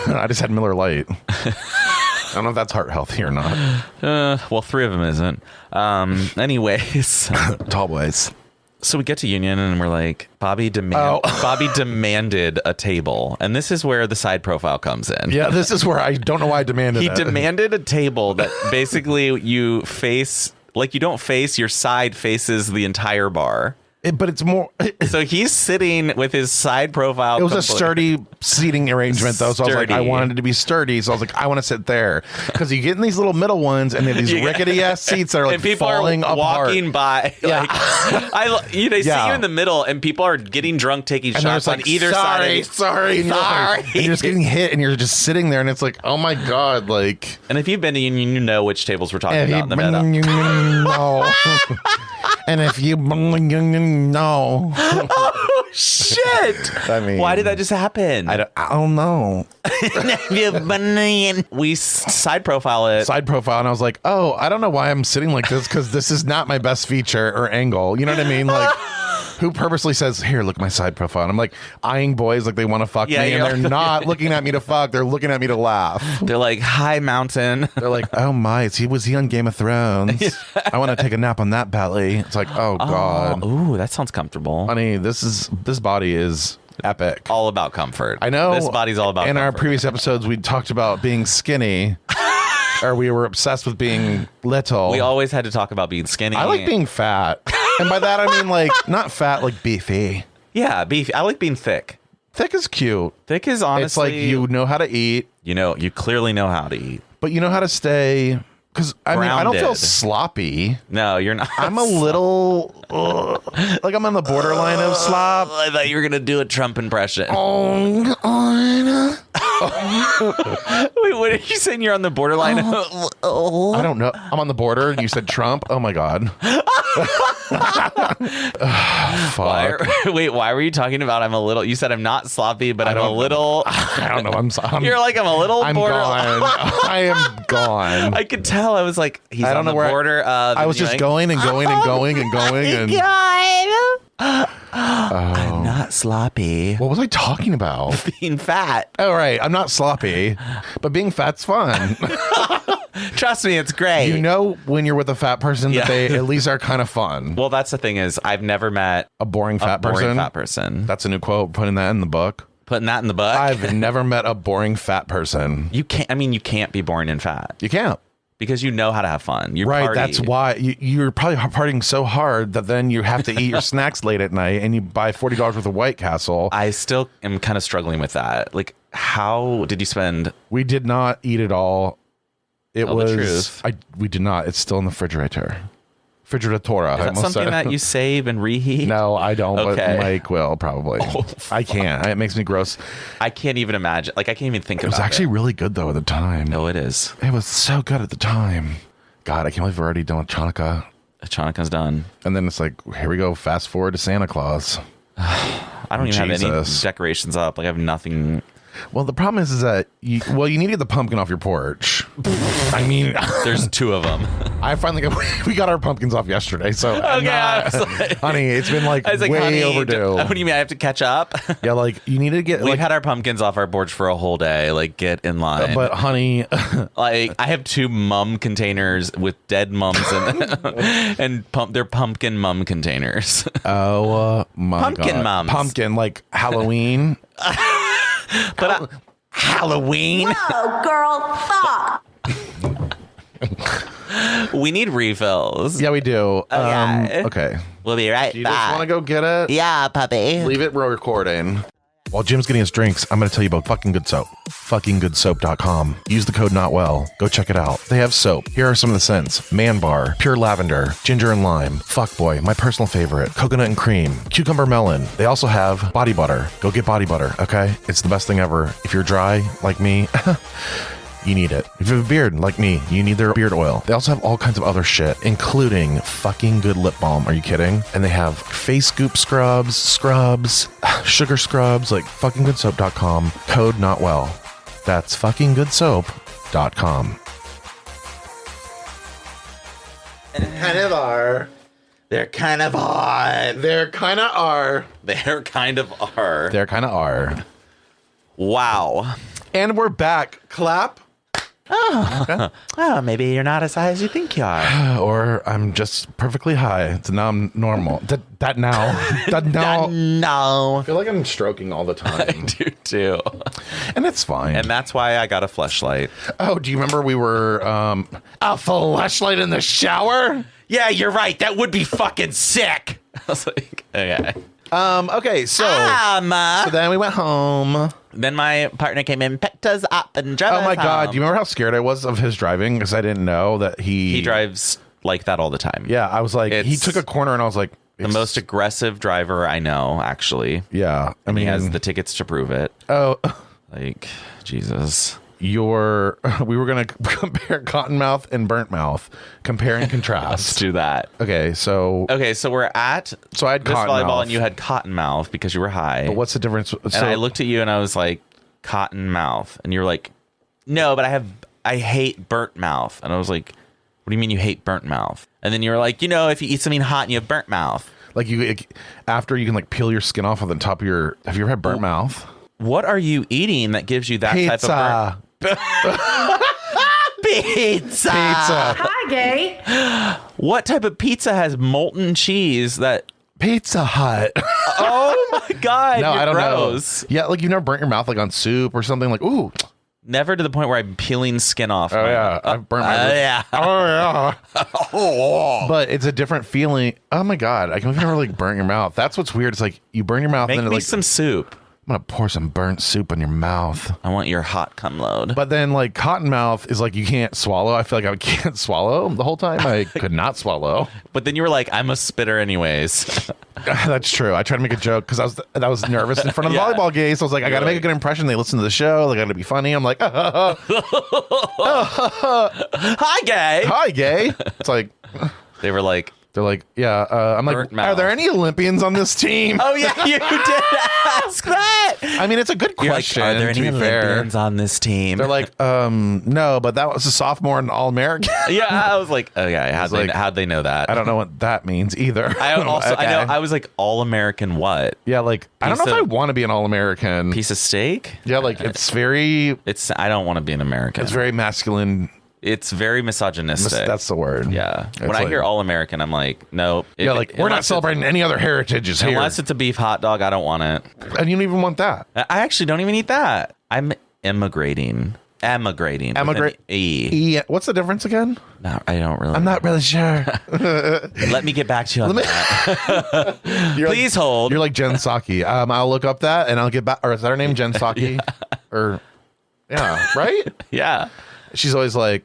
S1: I just had Miller Lite. I don't know if that's heart healthy or not.
S4: Well, 3 of them isn't. Anyways.
S1: Tall boys.
S4: So we get to Union and we're like, Bobby demanded a table. And this is where the side profile comes in.
S1: Yeah, this is where I don't know why I demanded it.
S4: He demanded a table that basically you face, like you don't face, your side faces the entire bar.
S1: But it's more.
S4: So he's sitting with his side profile.
S1: It was a sturdy seating arrangement, though. So I was like, I
S4: Sturdy.
S1: wanted it to be sturdy. So I was like, I want to sit there because you get in these little middle ones, and they have these rickety ass seats that are like
S4: and people
S1: falling
S4: are
S1: apart.
S4: walking by.
S1: Yeah.
S4: Like, they see you in the middle, and people are getting drunk, taking
S1: And
S4: shots
S1: there's
S4: on
S1: like,
S4: either side. Of you.
S1: Sorry. And you're just getting hit, and you're just sitting there, and it's like, oh my god, like.
S4: And if you've been to Union, you know which tables we're talking about in the meta.
S1: No. And if you no.
S4: Oh shit!
S1: I mean,
S4: why did that just happen?
S1: I don't know.
S4: We side profile it.
S1: Side profile, and I was like, oh, I don't know why I'm sitting like this because this is not my best feature or angle. You know what I mean? Like, who purposely says, here, look at my side profile? And I'm like eyeing boys like they want to fuck me, and they're not looking at me to fuck. They're looking at me to laugh.
S4: They're like, hi, mountain.
S1: They're like, oh my, was he on Game of Thrones? I want to take a nap on that belly. It's like, oh god.
S4: Ooh, that sounds comfortable.
S1: Honey, this body is epic.
S4: All about comfort.
S1: I know.
S4: This body's all about
S1: In
S4: comfort.
S1: our previous episodes, we talked about being skinny. Or we were obsessed with being little.
S4: We always had to talk about being skinny.
S1: I like being fat. And by that, I mean, like, not fat, like beefy.
S4: Yeah, beef. I like being thick.
S1: Thick is cute.
S4: Thick is honestly...
S1: It's like you know how to eat.
S4: You clearly know how to eat.
S1: But you know how to stay... Because, I mean, I don't feel
S4: Grounded.
S1: sloppy.
S4: No, you're not.
S1: I'm a little... like, I'm on the borderline of slop.
S4: I thought you were going to do a Trump impression.
S1: Oh, God.
S4: Wait, what are you saying? You're on the borderline?
S1: I don't know. I'm on the border. You said Trump. Oh my god. Fuck.
S4: Why were you talking about I'm a little? You said I'm not sloppy, but I'm a little.
S1: I don't know. I'm
S4: You're like I'm a little.
S1: I'm
S4: borderline.
S1: gone. I am gone.
S4: I could tell. I was like, he's
S1: I don't
S4: on
S1: know
S4: the
S1: where
S4: border of.
S1: I was just going and going and going and going and.
S4: I'm not sloppy.
S1: What was I talking about?
S4: Being fat.
S1: Oh right, I'm not sloppy, but being fat's fun.
S4: Trust me, it's great.
S1: You know when you're with a fat person that they at least are kind of fun.
S4: Well, that's the thing is I've never met
S1: A boring fat person. That's a new quote. Putting that in the book.
S4: Putting that in the book.
S1: I've never met a boring fat person.
S4: You can't. I mean, you can't be boring and fat
S1: You can't.
S4: because you know how to have fun. You
S1: Right,
S4: party.
S1: that's why you're probably partying so hard that then you have to eat your snacks late at night and you buy $40 worth of White Castle.
S4: I still am kind of struggling with that. Like, how did you spend?
S1: We did not eat it all. It
S4: Tell the
S1: was
S4: truth.
S1: we did not. It's still in the refrigerator.
S4: Is that something that you save and reheat?
S1: No, I don't.
S4: Okay.
S1: But Mike will probably. I can't. It makes me gross.
S4: I can't even imagine. Like, I can't even think
S1: It
S4: about
S1: was actually really good though at the time.
S4: No, it is.
S1: It was so good at the time. God, I can't believe we're already done with Chanukah.
S4: Chanukah's done.
S1: And then it's like, here we go. Fast forward to Santa Claus.
S4: I don't even have any
S1: Jesus.
S4: decorations up. Like, I have nothing.
S1: Well, the problem is that you need to get the pumpkin off your porch. I mean,
S4: There's two of them.
S1: I finally we got our pumpkins off yesterday. So
S4: Okay, I was like-
S1: honey, it's been like,
S4: I was like,
S1: way
S4: honey,
S1: overdue.
S4: What do you mean I have to catch up?
S1: Yeah, like you need to get
S4: We've
S1: like,
S4: had our pumpkins off our porch for a whole day. Like, get in line.
S1: but honey,
S4: Like, I have 2 mum containers with dead mums and they're pumpkin mum containers.
S1: oh my
S4: Pumpkin
S1: god,
S4: mums.
S1: pumpkin like Halloween.
S4: But Halloween,
S3: Whoa, girl, fuck.
S4: we need refills.
S1: Yeah, we do.
S4: Okay.
S1: Okay.
S4: We'll be right
S1: Do you just
S4: back.
S1: want to go get it?
S4: Yeah, puppy.
S1: Leave it. We're recording. While Jim's getting his drinks, I'm going to tell you about fucking good soap. fuckinggoodsoap.com. Use the code NOTWELL. Go check it out. They have soap. Here are some of the scents. Man Bar, Pure Lavender, Ginger and Lime, Fuckboy, my personal favorite, Coconut and Cream, Cucumber Melon. They also have body butter. Go get body butter, okay? It's the best thing ever. If you're dry, like me, you need it. If you have a beard like me, you need their beard oil. They also have all kinds of other shit, including fucking good lip balm. Are you kidding? And they have face scoop scrubs, sugar scrubs, like fuckinggoodsoap.com. Code NOTWELL. That's fuckinggoodsoap.com. Kind of are.
S4: They're kind of odd.
S1: They're kind of are.
S4: They're kind of are.
S1: They're kind of are.
S4: Wow.
S1: And we're back. Clap.
S4: Oh, maybe you're not as high as you think you are.
S1: Or I'm just perfectly high. So now I'm normal. That now.
S4: No.
S1: I feel like I'm stroking all the
S4: I
S1: time.
S4: do too.
S1: And it's fine.
S4: And that's why I got a fleshlight.
S1: Oh, do you remember we were a flashlight in the shower?
S4: Yeah, you're right. That would be fucking sick. I was like, okay.
S1: Okay, so then we went home.
S4: Then my partner came in, picked us up, and drove
S1: Oh my
S4: us
S1: god,
S4: home.
S1: do you remember how scared I was of his driving? Because I didn't know that
S4: He drives like that all the time.
S1: Yeah, I was like, he
S4: It's
S1: took a corner and I was like,
S4: the most aggressive driver I know, actually.
S1: Yeah, I mean,
S4: He has the tickets to prove it.
S1: oh,
S4: Like, Jesus.
S1: we were gonna compare Cottonmouth and Burntmouth, compare and
S4: Let's
S1: contrast.
S4: do that.
S1: Okay, so
S4: we're at
S1: So I had
S4: this volleyball,
S1: Cottonmouth.
S4: and you had Cottonmouth because you were high.
S1: but what's the difference?
S4: And I looked at you and I was like, Cottonmouth, and you're like, no, but I hate burnt mouth. And I was like, what do you mean you hate burnt mouth? And then you were like, if you eat something hot and you have burnt mouth.
S1: like after you can like peel your skin off of the top of your. Have you ever had burnt mouth?
S4: What are you eating that gives you that type of burnt? Pizza.
S3: Hi, gay.
S4: What type of pizza has molten cheese that?
S1: Pizza Hut.
S4: Oh my god!
S1: No,
S4: you're
S1: I don't
S4: gross.
S1: know. Yeah, like you've never burnt your mouth like on soup or something. Like, ooh,
S4: Never to the point where I'm peeling skin off.
S1: oh yeah, I've burnt my.
S4: yeah.
S1: Oh yeah. But it's a different feeling. Oh my god, I can never like burn your mouth. That's what's weird. It's like you burn your mouth
S4: Make
S1: and then
S4: me
S1: like
S4: some soup.
S1: I'm gonna pour some burnt soup on your mouth.
S4: I want your hot cum load.
S1: But then like Cottonmouth is like you can't swallow. I feel like I can't swallow the whole time. I could not swallow.
S4: But then you were like, I'm a spitter anyways.
S1: That's true. I tried to make a joke because I was nervous in front of the
S4: Yeah.
S1: volleyball gays. So I was like, I gotta make a good impression. They listen to the show. They gotta be funny. I'm like,
S4: Hi, gay.
S1: hi, gay. It's like
S4: They were like,
S1: they're like, yeah. I'm like,
S4: Burnt
S1: are
S4: mouth.
S1: there any Olympians on this team?
S4: oh yeah, you did ask that.
S1: I mean, it's a good
S4: You're
S1: question.
S4: like, are there
S1: to
S4: any
S1: be fair.
S4: Olympians on this team?
S1: They're like, no, but that was a sophomore and All-American.
S4: yeah, I was like, oh yeah, how'd they know that?
S1: I don't know what that means either.
S4: I also
S1: Okay.
S4: I know I was like all American what?
S1: Yeah, like I don't know
S4: Piece
S1: if I
S4: of-
S1: want to be an All-American.
S4: Piece of steak?
S1: Yeah, like it's very
S4: I don't want to be an American.
S1: it's very masculine.
S4: It's very misogynistic.
S1: That's the word.
S4: yeah.
S1: It's
S4: When I
S1: like-
S4: hear all American, I'm like, nope.
S1: yeah, like we're not celebrating any other heritages here.
S4: Unless it's a beef hot dog, I don't want it.
S1: And you don't even want that.
S4: I actually don't even eat that. I'm emigrating. Emigrating. with an E.
S1: What's the difference again?
S4: No, I don't really.
S1: I'm not really sure.
S4: Let me get back to you on that. Please hold.
S1: You're like Jen Psaki. I'll look up that and I'll get back. Or is that her name, Jen Psaki? Or yeah, right?
S4: Yeah.
S1: She's always like,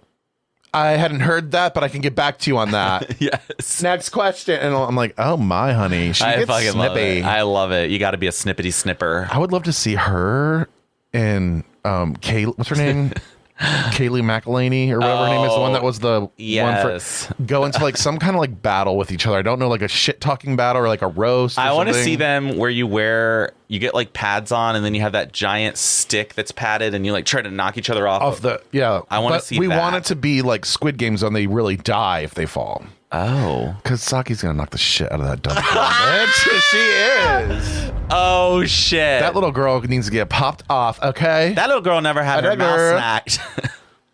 S1: I hadn't heard that, but I can get back to you on that.
S4: Yes.
S1: Next question. And I'm like, oh my honey. She
S4: I
S1: gets
S4: fucking love
S1: snippy.
S4: it. I love it. You got to be a snippety snipper.
S1: I would love to see her and what's her name? Kayleigh McEnany or whatever her name is, the one that was the
S4: Yes.
S1: one for go into like some kind of like battle with each other. I don't know, like a shit talking battle or like a roast.
S4: I want to
S1: something.
S4: see them where you get like pads on and then you have that giant stick that's padded and you like try to knock each other off.
S1: off the yeah.
S4: I wanna
S1: But
S4: see
S1: we
S4: that.
S1: want it to be like Squid Games when they really die if they fall.
S4: Oh.
S1: Because Saki's gonna knock the shit out of that dumb bitch. She is.
S4: Oh shit.
S1: That little girl needs to get popped off. Okay.
S4: That little girl never had her
S1: That
S4: mouth
S1: girl.
S4: smacked.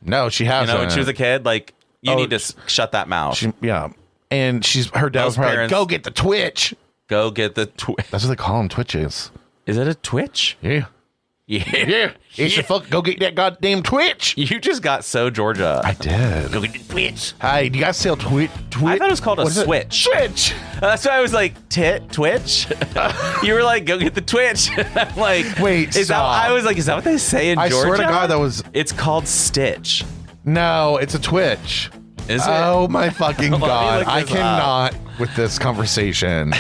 S1: No, she hasn't.
S4: when she was a kid, like you
S1: Oh,
S4: need to shut that mouth.
S1: Yeah. And her dad was
S4: Most
S1: probably like,
S4: parents-
S1: go get the Twitch.
S4: Go get the Twitch.
S1: That's what they call them, Twitches.
S4: Is it a Twitch?
S1: Yeah.
S4: Yeah.
S1: It's a fuck. Go get that goddamn Twitch.
S4: You just got so Georgia.
S1: I did.
S4: Go get the Twitch.
S1: Hi, do you guys sell Twitch?
S4: I thought it was called a
S1: What is it?
S4: Switch.
S1: Switch.
S4: That's why I was like, Twitch? You were like, go get the Twitch. I'm like,
S1: Wait,
S4: is
S1: stop.
S4: that? I was like, is that what they say in
S1: I
S4: Georgia?
S1: swear to God, that was.
S4: It's called Stich.
S1: No, it's a Twitch.
S4: Is it?
S1: Oh my fucking
S4: Let me
S1: God.
S4: look
S1: I
S4: this
S1: cannot with this conversation.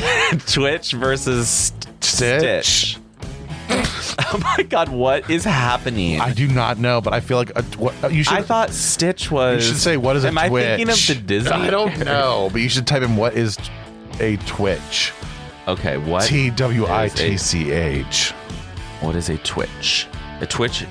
S4: Twitch versus
S1: Stitch.
S4: Stitch. Oh my God, what is happening?
S1: I do not know, but I feel like you should.
S4: I thought Stitch was.
S1: You should say, what is a
S4: Am
S1: Twitch?
S4: I thinking of the Disney?
S1: I don't know, but you should type in what is a Twitch.
S4: Okay, what?
S1: TWITCH.
S4: What is a twitch? A twitch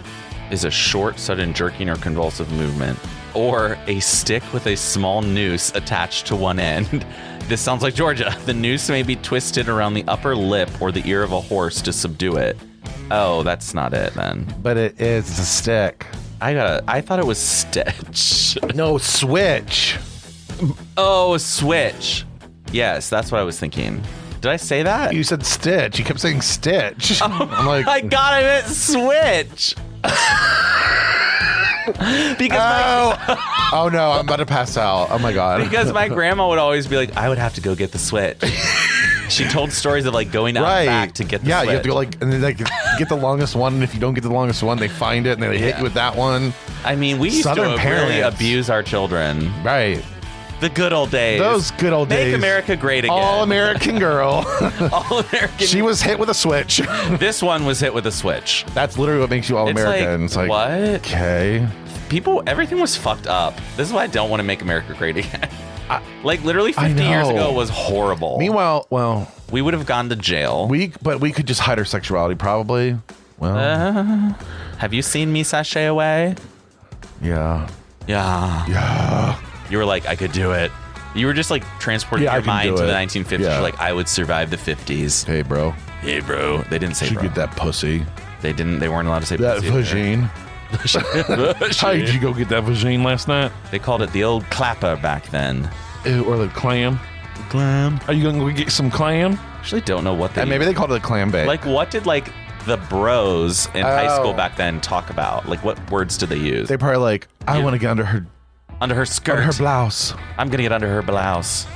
S4: is a short, sudden jerking or convulsive movement, or a stick with a small noose attached to one end. This sounds like Georgia. The noose may be twisted around the upper lip or the ear of a horse to subdue it. Oh, that's not it then.
S1: But it is a stick.
S4: I thought it was Stich.
S1: No, Switch.
S4: Oh, Switch. Yes, that's what I was thinking. Did I say that?
S1: You said Stitch. You kept saying Stitch. I'm like,
S4: I got it at Switch. Because
S1: oh no, I'm about to pass out. Oh my god.
S4: because my grandma would always be like, I would have to go get the Switch. She told stories of like going out back to get the Switch.
S1: You have to go like and then like get the longest one, and if you don't get the longest one, they find it and they hit you with that one.
S4: I mean, we used
S1: Southern
S4: to
S1: parents.
S4: really abuse our children.
S1: Right.
S4: The good old days.
S1: Those good old days.
S4: Make America great again.
S1: All American girl.
S4: All American.
S1: She was hit with a switch.
S4: This one was hit with a switch.
S1: That's literally what makes you all American. It's like,
S4: what?
S1: Okay.
S4: Everything was fucked up. This is why I don't want to make America great again. Like literally 50 years ago was horrible.
S1: Meanwhile, well,
S4: we would have gone to jail.
S1: But we could just hide our sexuality probably. Well,
S4: have you seen me sashay away?
S1: Yeah.
S4: You were like, I could do it. You were just like transporting your mind to the 1950s.
S1: Yeah.
S4: You're like, I would survive the 50s.
S1: Hey, bro.
S4: Hey, bro. They didn't say
S1: Did you
S4: bro.
S1: get that pussy?
S4: They didn't. They weren't allowed to say
S1: That
S4: pussy either.
S1: vagine. How did you go get that vagine last night?
S4: They called it the old clapper back then.
S1: Or the clam?
S4: Clam.
S1: Are you going to go get some clam?
S4: Actually, don't know what they.
S1: And maybe they called it a clam bake.
S4: Like, what did like the bros in high school
S1: Oh.
S4: back then talk about? Like, what words did they use?
S1: they probably like, I want to get under her
S4: skirt.
S1: under her blouse.
S4: I'm gonna get under her blouse,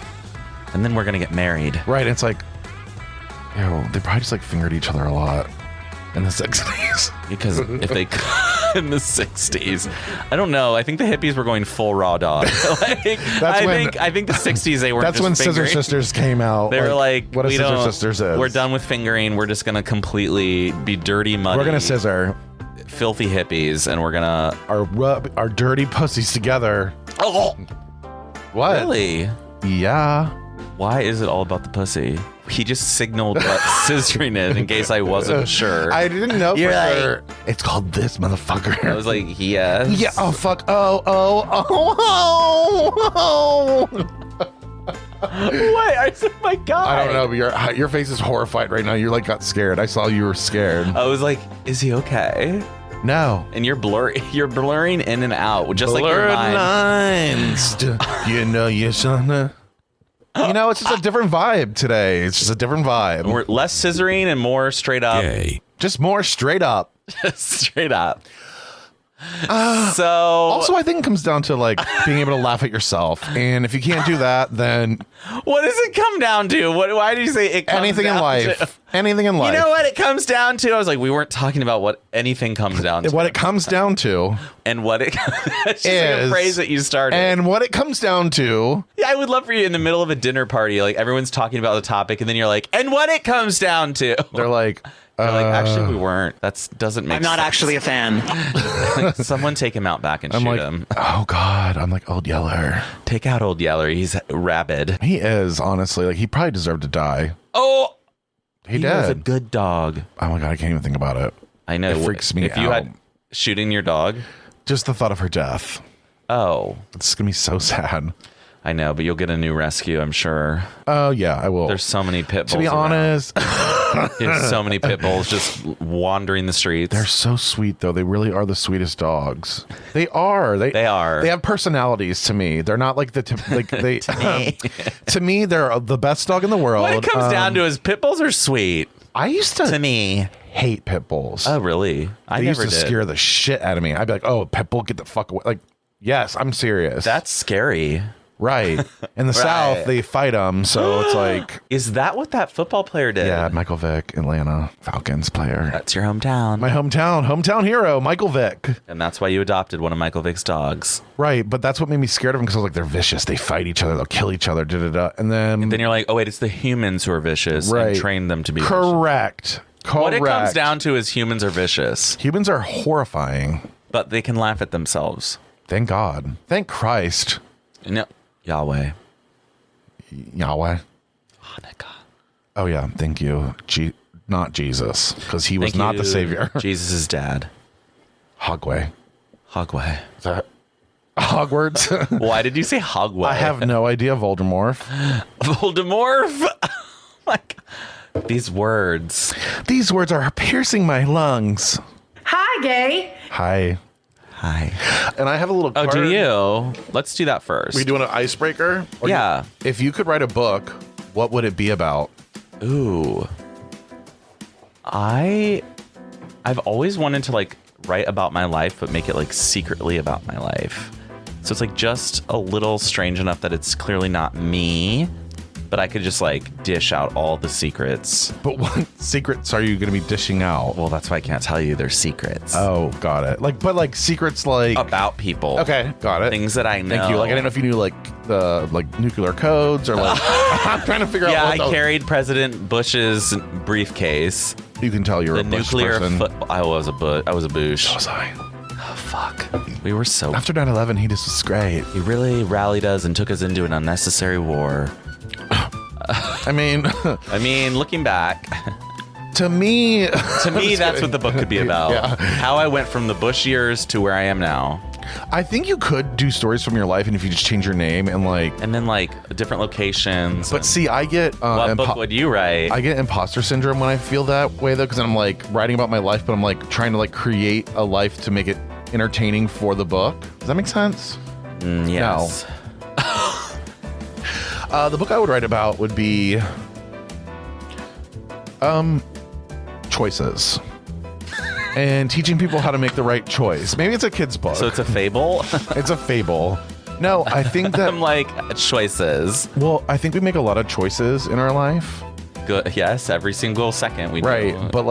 S4: and then we're gonna get married.
S1: Right. It's like, ew, they probably just like fingered each other a lot in the 60s.
S4: Because if they in the 60s, I don't know. I think the hippies were going full raw dog. Like, I think the 60s they were.
S1: That's
S4: just
S1: when
S4: fingering.
S1: Scissor Sisters came out.
S4: They were like,
S1: what a
S4: we
S1: Scissor
S4: don't.
S1: Sisters is.
S4: We're done with fingering. We're just gonna completely be dirty, muddy.
S1: We're gonna scissor
S4: filthy hippies, and we're gonna
S1: our dirty pussies together.
S4: Oh,
S1: What?
S4: really?
S1: Yeah.
S4: Why is it all about the pussy? He just signaled what scissoring is in case I wasn't sure.
S1: I didn't know
S4: You're
S1: for
S4: like-
S1: sure. It's called this, motherfucker.
S4: I was like, yes.
S1: Yeah. Oh fuck. Oh.
S4: What? Oh my God.
S1: I don't know, but your face is horrified right now. You like got scared. I saw you were scared.
S4: I was like, is he okay?
S1: No.
S4: And you're blurring in and out, just like your mind.
S1: lines. You know, you know, it's just a different vibe today. It's just a different vibe.
S4: We're less scissoring and more straight up.
S1: Just more straight up.
S4: Straight up. So
S1: Also, I think it comes down to like being able to laugh at yourself. And if you can't do that, then
S4: what does it come down to? Why did you say it comes
S1: anything in
S4: down
S1: life.
S4: to?
S1: Anything in life.
S4: You know what it comes down to? I was like, we weren't talking about what anything comes down to.
S1: What it comes down to
S4: And what it it's just like a
S1: is-
S4: phrase that you started.
S1: and what it comes down to
S4: Yeah, I would love for you in the middle of a dinner party, like everyone's talking about the topic, and then you're like, and what it comes down to.
S1: they're like
S4: They're like, actually, we weren't. That doesn't make
S7: I'm not
S4: sense.
S7: actually a fan.
S4: Someone take him out back and
S1: I'm
S4: shoot
S1: like,
S4: him.
S1: oh God, I'm like Old Yeller.
S4: Take out Old Yeller. He's rabid.
S1: He is, honestly, like he probably deserved to die.
S4: Oh,
S1: He
S4: was a
S1: did.
S4: good dog.
S1: Oh my God, I can't even think about it.
S4: I know.
S1: It freaks me
S4: if you
S1: out.
S4: had shooting your dog.
S1: Just the thought of her death.
S4: Oh,
S1: It's gonna be so sad.
S4: I know, but you'll get a new rescue, I'm sure.
S1: Oh yeah, I will.
S4: There's so many pit bulls.
S1: to be
S4: around.
S1: honest,
S4: There's so many pit bulls just wandering the streets.
S1: they're so sweet though. They really are the sweetest dogs. They are. They
S4: are.
S1: They have personalities to me. They're not like they. To me, they're the best dog in the world.
S4: What it comes down to is pit bulls are sweet
S1: I used
S4: to
S1: to
S4: me.
S1: hate pit bulls.
S4: Oh, really? I
S1: They
S4: never
S1: used to
S4: did.
S1: scare the shit out of me. I'd be like, "Oh, pit bull, get the fuck away!" Like, yes, I'm serious.
S4: That's scary.
S1: right. In the South, they fight them, so it's like,
S4: Is that what that football player did?
S1: yeah, Michael Vick, Atlanta Falcons player.
S4: That's your hometown.
S1: My hometown hero, Michael Vick.
S4: And that's why you adopted one of Michael Vick's dogs.
S1: Right, but that's what made me scared of them because I was like, they're vicious. They fight each other. They'll kill each other. Da da da. And then,
S4: Then you're like, oh, wait, it's the humans who are vicious
S1: right,
S4: and train them to be vicious.
S1: correct.
S4: What it comes down to is humans are vicious,
S1: Humans are horrifying.
S4: but they can laugh at themselves.
S1: Thank God. Thank Christ.
S4: No, Yahweh.
S1: Yahweh.
S4: Hanukkah.
S1: Oh yeah, thank you. Not Jesus, because he was
S4: Thank
S1: not
S4: you,
S1: the savior.
S4: Jesus' dad.
S1: Hogway.
S4: Hogway.
S1: Is that Hogwarts?
S4: Why did you say Hogway?
S1: I have no idea, Voldemort.
S4: Voldemort. Oh my God. These words.
S1: These words are piercing my lungs.
S8: Hi, gay.
S1: Hi.
S4: Hi.
S1: And I have a little
S4: Oh,
S1: card.
S4: do you? Let's do that first.
S1: We doing an icebreaker? Or
S4: Yeah.
S1: if you could write a book, what would it be about?
S4: Ooh. I've always wanted to like write about my life, but make it like secretly about my life. So it's like just a little strange enough that it's clearly not me, but I could just like dish out all the secrets.
S1: But what secrets are you going to be dishing out?
S4: Well, that's why I can't tell you they're secrets.
S1: Oh, got it. But secrets like
S4: About people.
S1: Okay, got it.
S4: Things that I know.
S1: Thank you. Like I didn't know if you knew the nuclear codes or like I'm trying to figure
S4: Yeah,
S1: out.
S4: I carried President Bush's briefcase.
S1: You can tell you're
S4: The
S1: a Bush
S4: nuclear
S1: person.
S4: I was a Bush.
S1: So was I.
S4: Oh, fuck. We were so...
S1: After 9/11, he just was great.
S4: He really rallied us and took us into an unnecessary war.
S1: I mean,
S4: Looking back,
S1: to me,
S4: that's what the book could be about.
S1: Yeah.
S4: How I went from the Bush years to where I am now.
S1: I think you could do stories from your life, and if you just change your name and
S4: And then different locations.
S1: But see, I get
S4: What book would you write?
S1: I get imposter syndrome when I feel that way though, because I'm like writing about my life, but I'm like trying to create a life to make it entertaining for the book. Does that make sense?
S4: Yes.
S1: The book I would write about would be choices. And teaching people how to make the right choice. Maybe it's a kid's book.
S4: So it's a fable?
S1: It's a fable. No, I think that
S4: I'm choices.
S1: well, I think we make a lot of choices in our life.
S4: Good. Yes, every single second we
S1: Right.
S4: do.
S1: But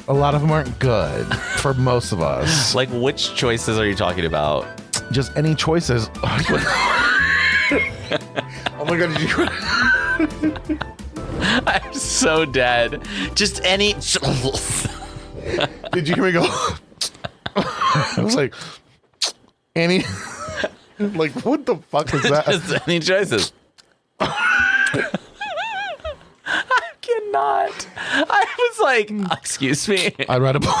S1: a lot of them aren't good for most of us.
S4: Which choices are you talking about?
S1: Just any choices. Oh my god, did you
S4: I'm so dead. Just any...
S1: did you hear me go? I was like, any what the fuck is that?
S4: Just any choices. I cannot. I was like, excuse me.
S1: I read a book.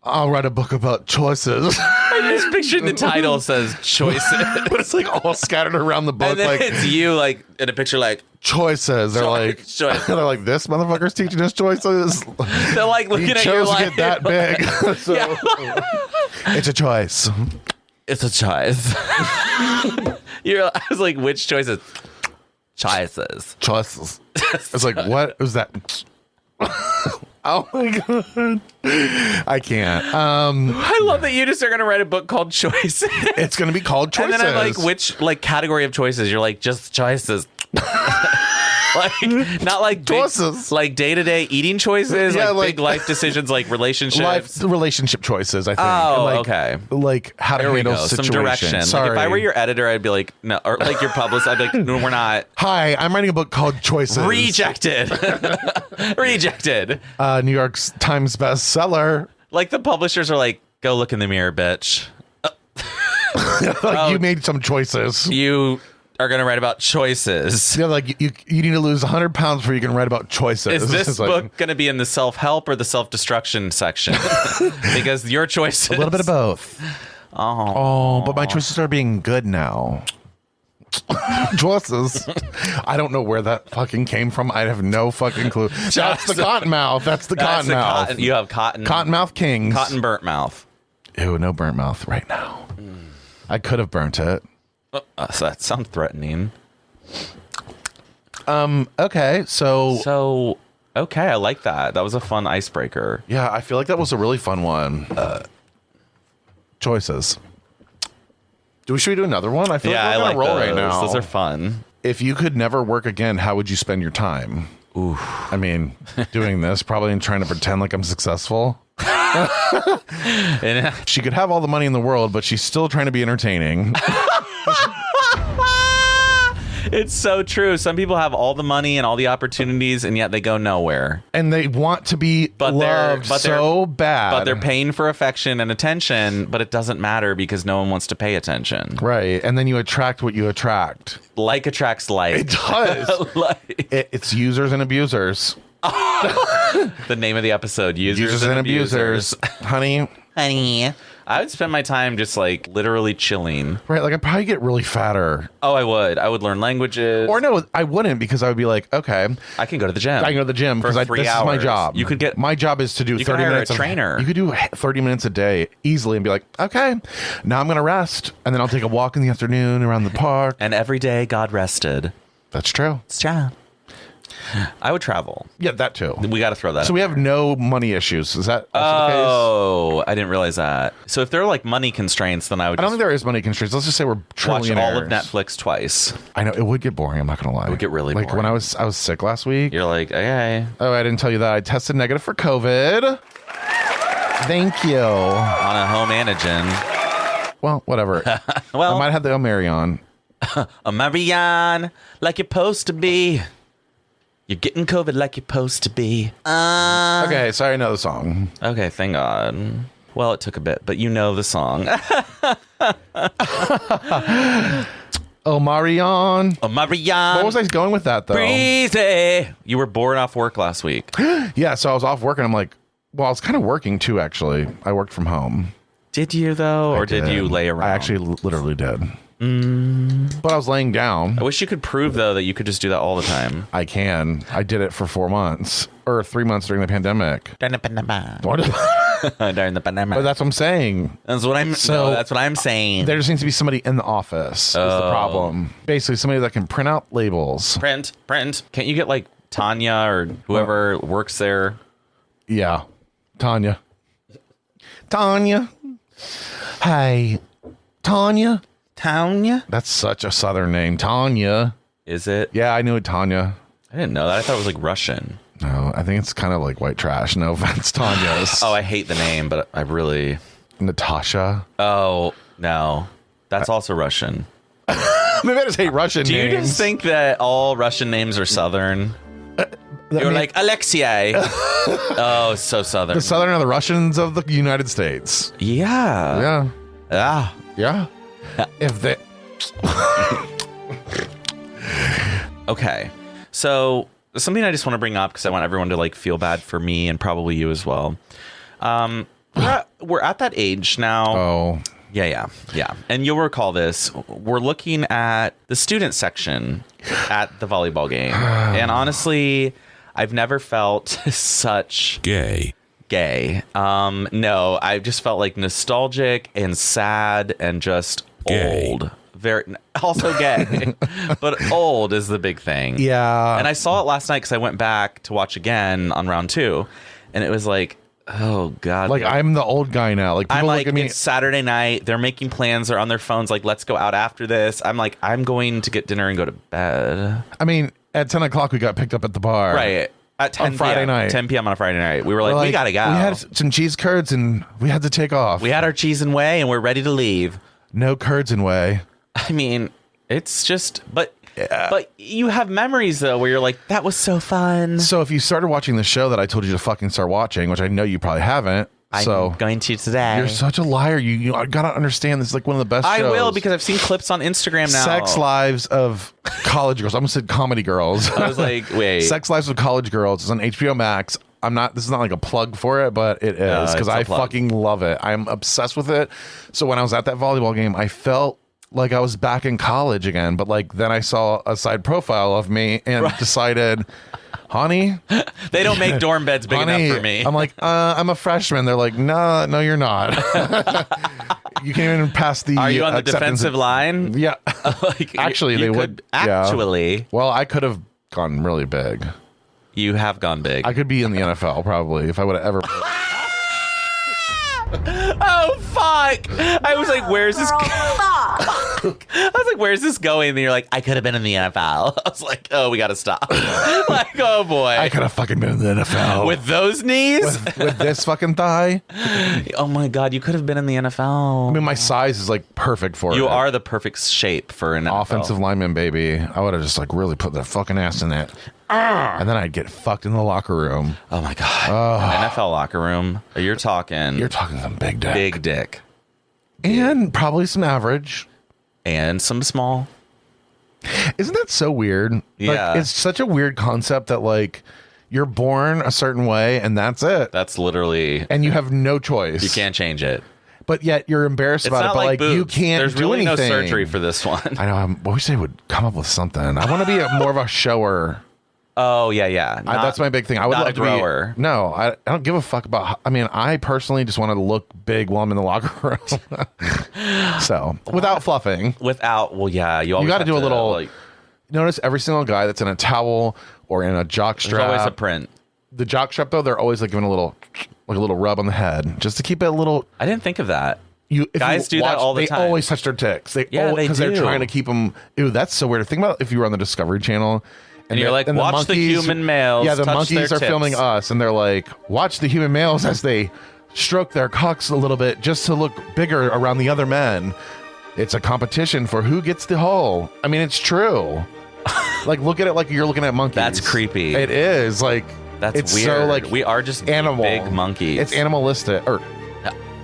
S1: I'll write a book about choices.
S4: I just pictured the title says choices.
S1: But it's all scattered around the book.
S4: And then it's you in a picture
S1: choices. They're
S4: Choice.
S1: they're like, this motherfucker's teaching us choices.
S4: they're looking
S1: He
S4: at your
S1: chose to
S4: life.
S1: get that big. So
S4: Yeah.
S1: it's a choice.
S4: It's a choice. I was like, which choices? Choices.
S1: Choices. It's like, what is that? Oh my god. I can't.
S4: I love that you just are going to write a book called Choices.
S1: It's going to be called Choices.
S4: And then I'm like, which category of choices? You're like, just choices. Not
S1: choices.
S4: Big, day-to-day eating choices,
S1: Yeah,
S4: big life decisions, relationships.
S1: Relationship choices, I think.
S4: Oh, okay.
S1: How to
S4: There we
S1: handle
S4: go. Some
S1: situations.
S4: direction.
S1: Sorry.
S4: If I were your editor, I'd be like, no, or your publicist, I'd be like, no, we're not.
S1: Hi, I'm writing a book called Choices.
S4: Rejected. Rejected.
S1: New York Times bestseller.
S4: The publishers are like, go look in the mirror, bitch.
S1: You made some choices.
S4: You are going to write about choices.
S1: Yeah, you need to lose 100 pounds before you can write about choices.
S4: Is this
S1: It's
S4: book going to be in the self-help or the self-destruction section? Because your choices.
S1: a little bit of both. Oh, but my choices are being good now. Choices. I don't know where that fucking came from. I have no fucking clue. That's the cottonmouth. That's the cottonmouth.
S4: You have cotton.
S1: Cottonmouth Kings.
S4: Cotton burnt mouth.
S1: Ew, no burnt mouth right now. I could have burnt it.
S4: So that sounds threatening.
S1: Okay, so
S4: okay, I like that. That was a fun icebreaker.
S1: yeah, I feel like that was a really fun one. Choices. Should we do another one? I feel
S4: Yeah, I
S1: like
S4: like
S1: we're on a roll
S4: those.
S1: right now.
S4: Those are fun.
S1: If you could never work again, how would you spend your time?
S4: Ooh.
S1: I mean, doing this, probably trying to pretend like I'm successful.
S4: And
S1: She could have all the money in the world, but she's still trying to be entertaining.
S4: it's so true. Some people have all the money and all the opportunities, and yet they go nowhere.
S1: And they want to be loved so bad.
S4: But they're paying for affection and attention, but it doesn't matter because no one wants to pay attention.
S1: Right. And then you attract what you attract.
S4: Like attracts like.
S1: It does.
S4: Like.
S1: It's users and abusers.
S4: The name of the episode,
S1: Users and Abusers. Honey.
S4: I would spend my time just like literally chilling.
S1: Right, like I'd probably get really fatter.
S4: Oh, I would learn languages.
S1: Or no, I wouldn't, because I would be like, okay,
S4: I can go to the gym.
S1: I can go to the gym because this is my job.
S4: You could get
S1: my job is to do 30
S4: hire
S1: minutes
S4: a trainer.
S1: You could do 30 minutes a day easily and be like, okay, now I'm going to rest. And then I'll take a walk in the afternoon around the park.
S4: And every day God rested.
S1: That's true.
S4: It's true. I would travel.
S1: Yeah, that too.
S4: We got to throw that.
S1: So we have no money issues. Is that also the case?
S4: Oh, I didn't realize that. So if there are like money constraints, then I would.
S1: I don't think there is money constraints. Let's just say we're trillionaires.
S4: watch all of Netflix twice.
S1: I know it would get boring. I'm not gonna lie.
S4: It would get really
S1: like
S4: boring.
S1: when I was sick last week.
S4: You're like, okay.
S1: Oh, I didn't tell you that I tested negative for COVID. Thank you.
S4: On a home antigen.
S1: Well, whatever.
S4: Well,
S1: I might have the Omarion.
S4: a Marianne, like you're supposed to be. You're getting COVID like you're supposed to be.
S1: Okay, sorry, I know the song.
S4: Okay, thank God. Well, it took a bit, but you know the song.
S1: Omarion.
S4: Oh, Marianne.
S1: What was I going with that, though?
S4: Breezy. You were bored off work last week.
S1: Yeah, so I was off work, and I'm like, well, I was kind of working, too, actually. I worked from home.
S4: Did you, though? Or did you lay around?
S1: I actually literally did. But I was laying down.
S4: I wish you could prove, though, that you could just do that all the time.
S1: I can. I did it for 4 months. Or 3 months during the pandemic.
S4: During the pandemic.
S1: But that's what I'm saying.
S4: That's what I'm saying.
S1: There just needs to be somebody in the office is the problem. Basically, somebody that can print out labels.
S4: Print. Can't you get, like, Tanya or whoever works there?
S1: Yeah. Tanya. Hey. Tanya. That's such a southern name. Tanya.
S4: Is it?
S1: Yeah, I knew it, Tanya.
S4: I didn't know that. I thought it was like Russian.
S1: No, I think it's kind of like white trash. No offense, Tanya's.
S4: Oh, I hate the name, but I really...
S1: Natasha.
S4: Oh, no. That's also Russian.
S1: Maybe I just hate Russian names.
S4: Do you just think that all Russian names are southern? You're like, Alexei. Oh, so southern.
S1: The southern are the Russians of the United States.
S4: Yeah.
S1: Yeah. Yeah. If they...
S4: Okay. So something I just want to bring up because I want everyone to like feel bad for me and probably you as well. We're at that age now.
S1: Oh.
S4: Yeah. And you'll recall this. We're looking at the student section at the volleyball game. And honestly, I've never felt such
S7: gay.
S4: No, I just felt like nostalgic and sad and just old. Very also gay, but old is the big thing.
S1: Yeah.
S4: And I saw it last night because I went back to watch again on round 2, and it was like, oh God.
S1: Like, I'm the old guy now. Like, people
S4: I'm like,
S1: look at me.
S4: it's Saturday night. They're making plans. They're on their phones. Like, let's go out after this. I'm like, I'm going to get dinner and go to bed.
S1: I mean, at 10 o'clock, we got picked up at the bar.
S4: Right. At 10
S1: on Friday night.
S4: 10 p.m. on a Friday night. We were like, we got to go.
S1: We had some cheese curds and we had to take off.
S4: We had our cheese and whey and we're ready to leave.
S1: No curds and whey.
S4: I mean, it's just, but you have memories though where you're like, that was so fun.
S1: So if you started watching the show that I told you to fucking start watching, which I know you probably haven't.
S4: I'm
S1: so
S4: going to today.
S1: You're such a liar. You gotta understand this is like one of the best shows.
S4: I will, because I've seen clips on Instagram now.
S1: Sex Lives of College Girls. I almost said Comedy Girls.
S4: I was like, wait.
S1: Sex Lives of College Girls is on HBO Max. This is not like a plug for it, but it is because I fucking love it. I'm obsessed with it. So when I was at that volleyball game, I felt like I was back in college again, but like then I saw a side profile of me and decided, honey,
S4: they don't make dorm beds big enough for me.
S1: I'm like, I'm a freshman. They're like, no, you're not. You can't even pass the.
S4: Are you on the defensive line?
S1: Yeah.
S4: Like,
S1: actually, they would.
S4: Actually,
S1: yeah. Well, I could have gone really big.
S4: You have gone big.
S1: I could be in the NFL probably if I would have ever.
S4: Oh fuck! I was like, "Where's this?" I was like, "Where's this going?" And you're like, "I could have been in the NFL." I was like, "Oh, we got to stop." Like, oh boy,
S1: I could have fucking been in the NFL
S4: with those knees,
S1: with this fucking thigh.
S4: Oh my god, you could have been in the NFL.
S1: I mean, my size is like perfect for it.
S4: You are the perfect shape for an
S1: offensive lineman, baby. I would have just like really put the fucking ass in it. And then I'd get fucked in the locker room.
S4: Oh my god, an NFL locker room. You're talking
S1: some big dick,
S4: and
S1: probably some average,
S4: and some small.
S1: Isn't that so weird?
S4: Yeah,
S1: like, it's such a weird concept that like You're born a certain way, and that's it.
S4: That's literally.
S1: And you have no choice.
S4: You can't change it.
S1: But yet you're embarrassed
S4: It's
S1: about
S4: not
S1: it. But like
S4: boobs.
S1: you can't
S4: There's
S1: do
S4: really
S1: anything.
S4: no surgery for this one.
S1: I know. I wish they would come up with something. I want to be more of a shower.
S4: Oh yeah.
S1: That's my big thing. I would
S4: not
S1: love
S4: a
S1: to
S4: grower.
S1: be. No, I don't give a fuck about. I mean, I personally just want to look big while I'm in the locker room. So without fluffing.
S4: Well, yeah, you
S1: got to
S4: have
S1: do a little.
S4: like.
S1: Notice every single guy that's in a towel or in a jock strap.
S4: There's always a print.
S1: The jock strap though, they're always like giving a little rub on the head just to keep it a little.
S4: I didn't think of that.
S1: Guys
S4: do that all the time.
S1: They always touch their ticks. Because they're trying to keep them. Ew, that's so weird. Think about if you were on the Discovery Channel.
S4: And you're like, watch the human males.
S1: Yeah, the
S4: touch
S1: monkeys
S4: their
S1: are
S4: tips.
S1: filming us, and they're like, watch the human males as they stroke their cocks a little bit just to look bigger around the other men. It's a competition for who gets the hole. I mean, it's true. Like, look at it like you're looking at monkeys.
S4: That's creepy.
S1: It is like
S4: That's
S1: it's
S4: weird.
S1: so like
S4: we are just
S1: animal
S4: big monkeys.
S1: It's animalistic or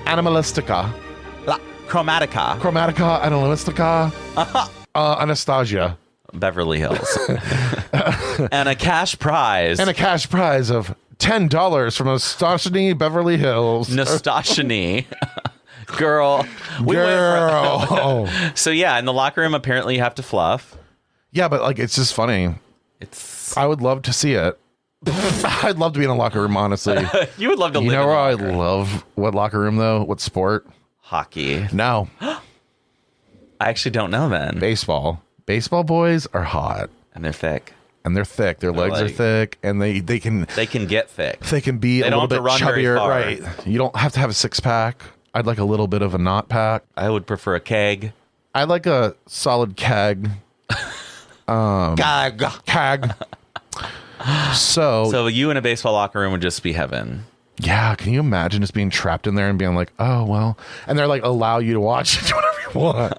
S1: animalistica,
S4: chromatica,
S1: animalistica, Anastasia.
S4: Beverly Hills, and a cash prize.
S1: And a cash prize of $10 from Anastasia Beverly Hills.
S4: Nostashiny. Girl.
S1: Girl.
S4: So yeah, in the locker room, apparently you have to fluff.
S1: Yeah, but like it's just funny. I would love to see it. I'd love to be in a locker room, honestly.
S4: You would love to live
S1: You know
S4: in
S1: where
S4: a
S1: I
S4: locker room.
S1: love what locker room though? What sport?
S4: Hockey.
S1: No.
S4: I actually don't know then.
S1: Baseball. Baseball boys are hot.
S4: And they're thick.
S1: And they're thick. Their legs are
S4: like-
S1: thick, and they can
S4: get thick.
S1: they can be
S4: They
S1: a
S4: don't
S1: little
S4: have
S1: bit
S4: to run very
S1: chubbier.
S4: far.
S1: Right. You don't have to have a 6-pack. I'd like a little bit of a knot pack.
S4: I would prefer a keg.
S1: I like a solid keg. Keg.
S4: So you in a baseball locker room would just be heaven.
S1: Yeah, can you imagine just being trapped in there and being like, oh, well, and they're like, allow you to watch it, whatever you want.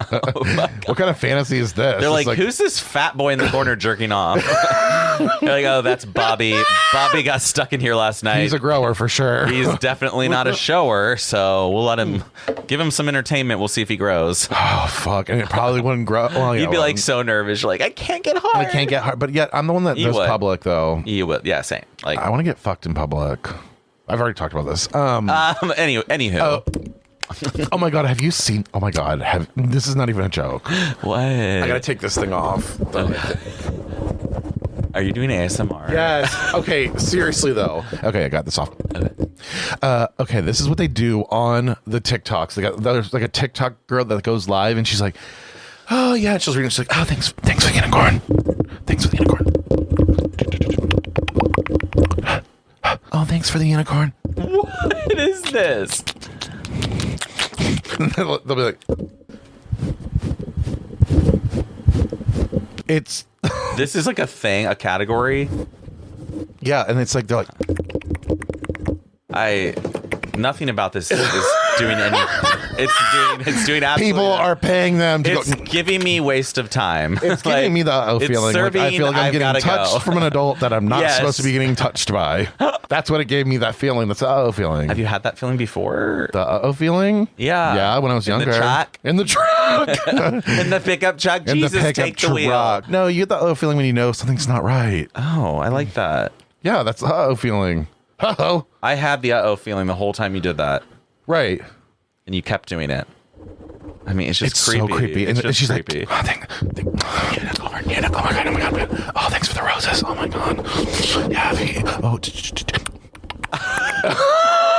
S1: What kind of fantasy is this?
S4: They're
S1: It's
S4: like, who's this fat boy in the corner jerking off? They're like, oh, that's Bobby. Bobby got stuck in here last night.
S1: he's a grower for sure.
S4: He's definitely not a shower, so we'll let him give him some entertainment. We'll see if he grows.
S1: Oh, fuck. And it probably wouldn't grow. Well,
S4: You'd be like so nervous. You're like, I can't get hard.
S1: I can't get hard. But yet, I'm the one that
S4: You
S1: does
S4: would.
S1: public, though.
S4: You would, yeah, same. Like,
S1: I want to get fucked in public. I've already talked about this.
S4: anywho,
S1: Oh my god, have you seen? Oh my god, this is not even a joke.
S4: what?
S1: I gotta take this thing off.
S4: Are you doing ASMR?
S1: Yes. Okay. Seriously though. Okay, I got this off. Okay, this is what they do on the TikToks. There's like a TikTok girl that goes live, and she's like, "Oh yeah," and she's reading. She's like, "Oh, thanks for the unicorn. Thanks for the unicorn. Oh, thanks for the unicorn."
S4: What is this?
S1: They'll be like, "It's."
S4: This is like a thing, a category.
S1: Yeah, and it's like they're like,
S4: Nothing about this is doing any. It's doing absolutely.
S1: people are paying them to
S4: It's
S1: go.
S4: giving me waste of time.
S1: It's giving me the
S4: it's
S1: feeling. Like, I
S4: serving,
S1: feel like I'm
S4: I've
S1: getting
S4: gotta
S1: touched
S4: go.
S1: from an adult that I'm not
S4: Yes.
S1: supposed to be getting touched by. That's what it gave me. That feeling. That's the feeling.
S4: Have you had that feeling before?
S1: The feeling?
S4: Yeah.
S1: Yeah, when I was
S4: In the
S1: younger.
S4: truck?
S1: In the truck.
S4: In the pickup truck,
S1: In
S4: Jesus,
S1: the pickup
S4: take the wheel.
S1: truck. No, you get the feeling when you know something's not right.
S4: Oh, I like that.
S1: Yeah, that's the feeling. Uh-oh.
S4: I had the feeling the whole time you did that,
S1: Right.
S4: and you kept doing it. I mean, it's just
S1: It's
S4: creepy.
S1: so creepy.
S4: It's
S1: And
S4: just
S1: she's
S4: creepy.
S1: like, oh, oh my god. Oh, thanks for the roses. Oh my god. Yeah.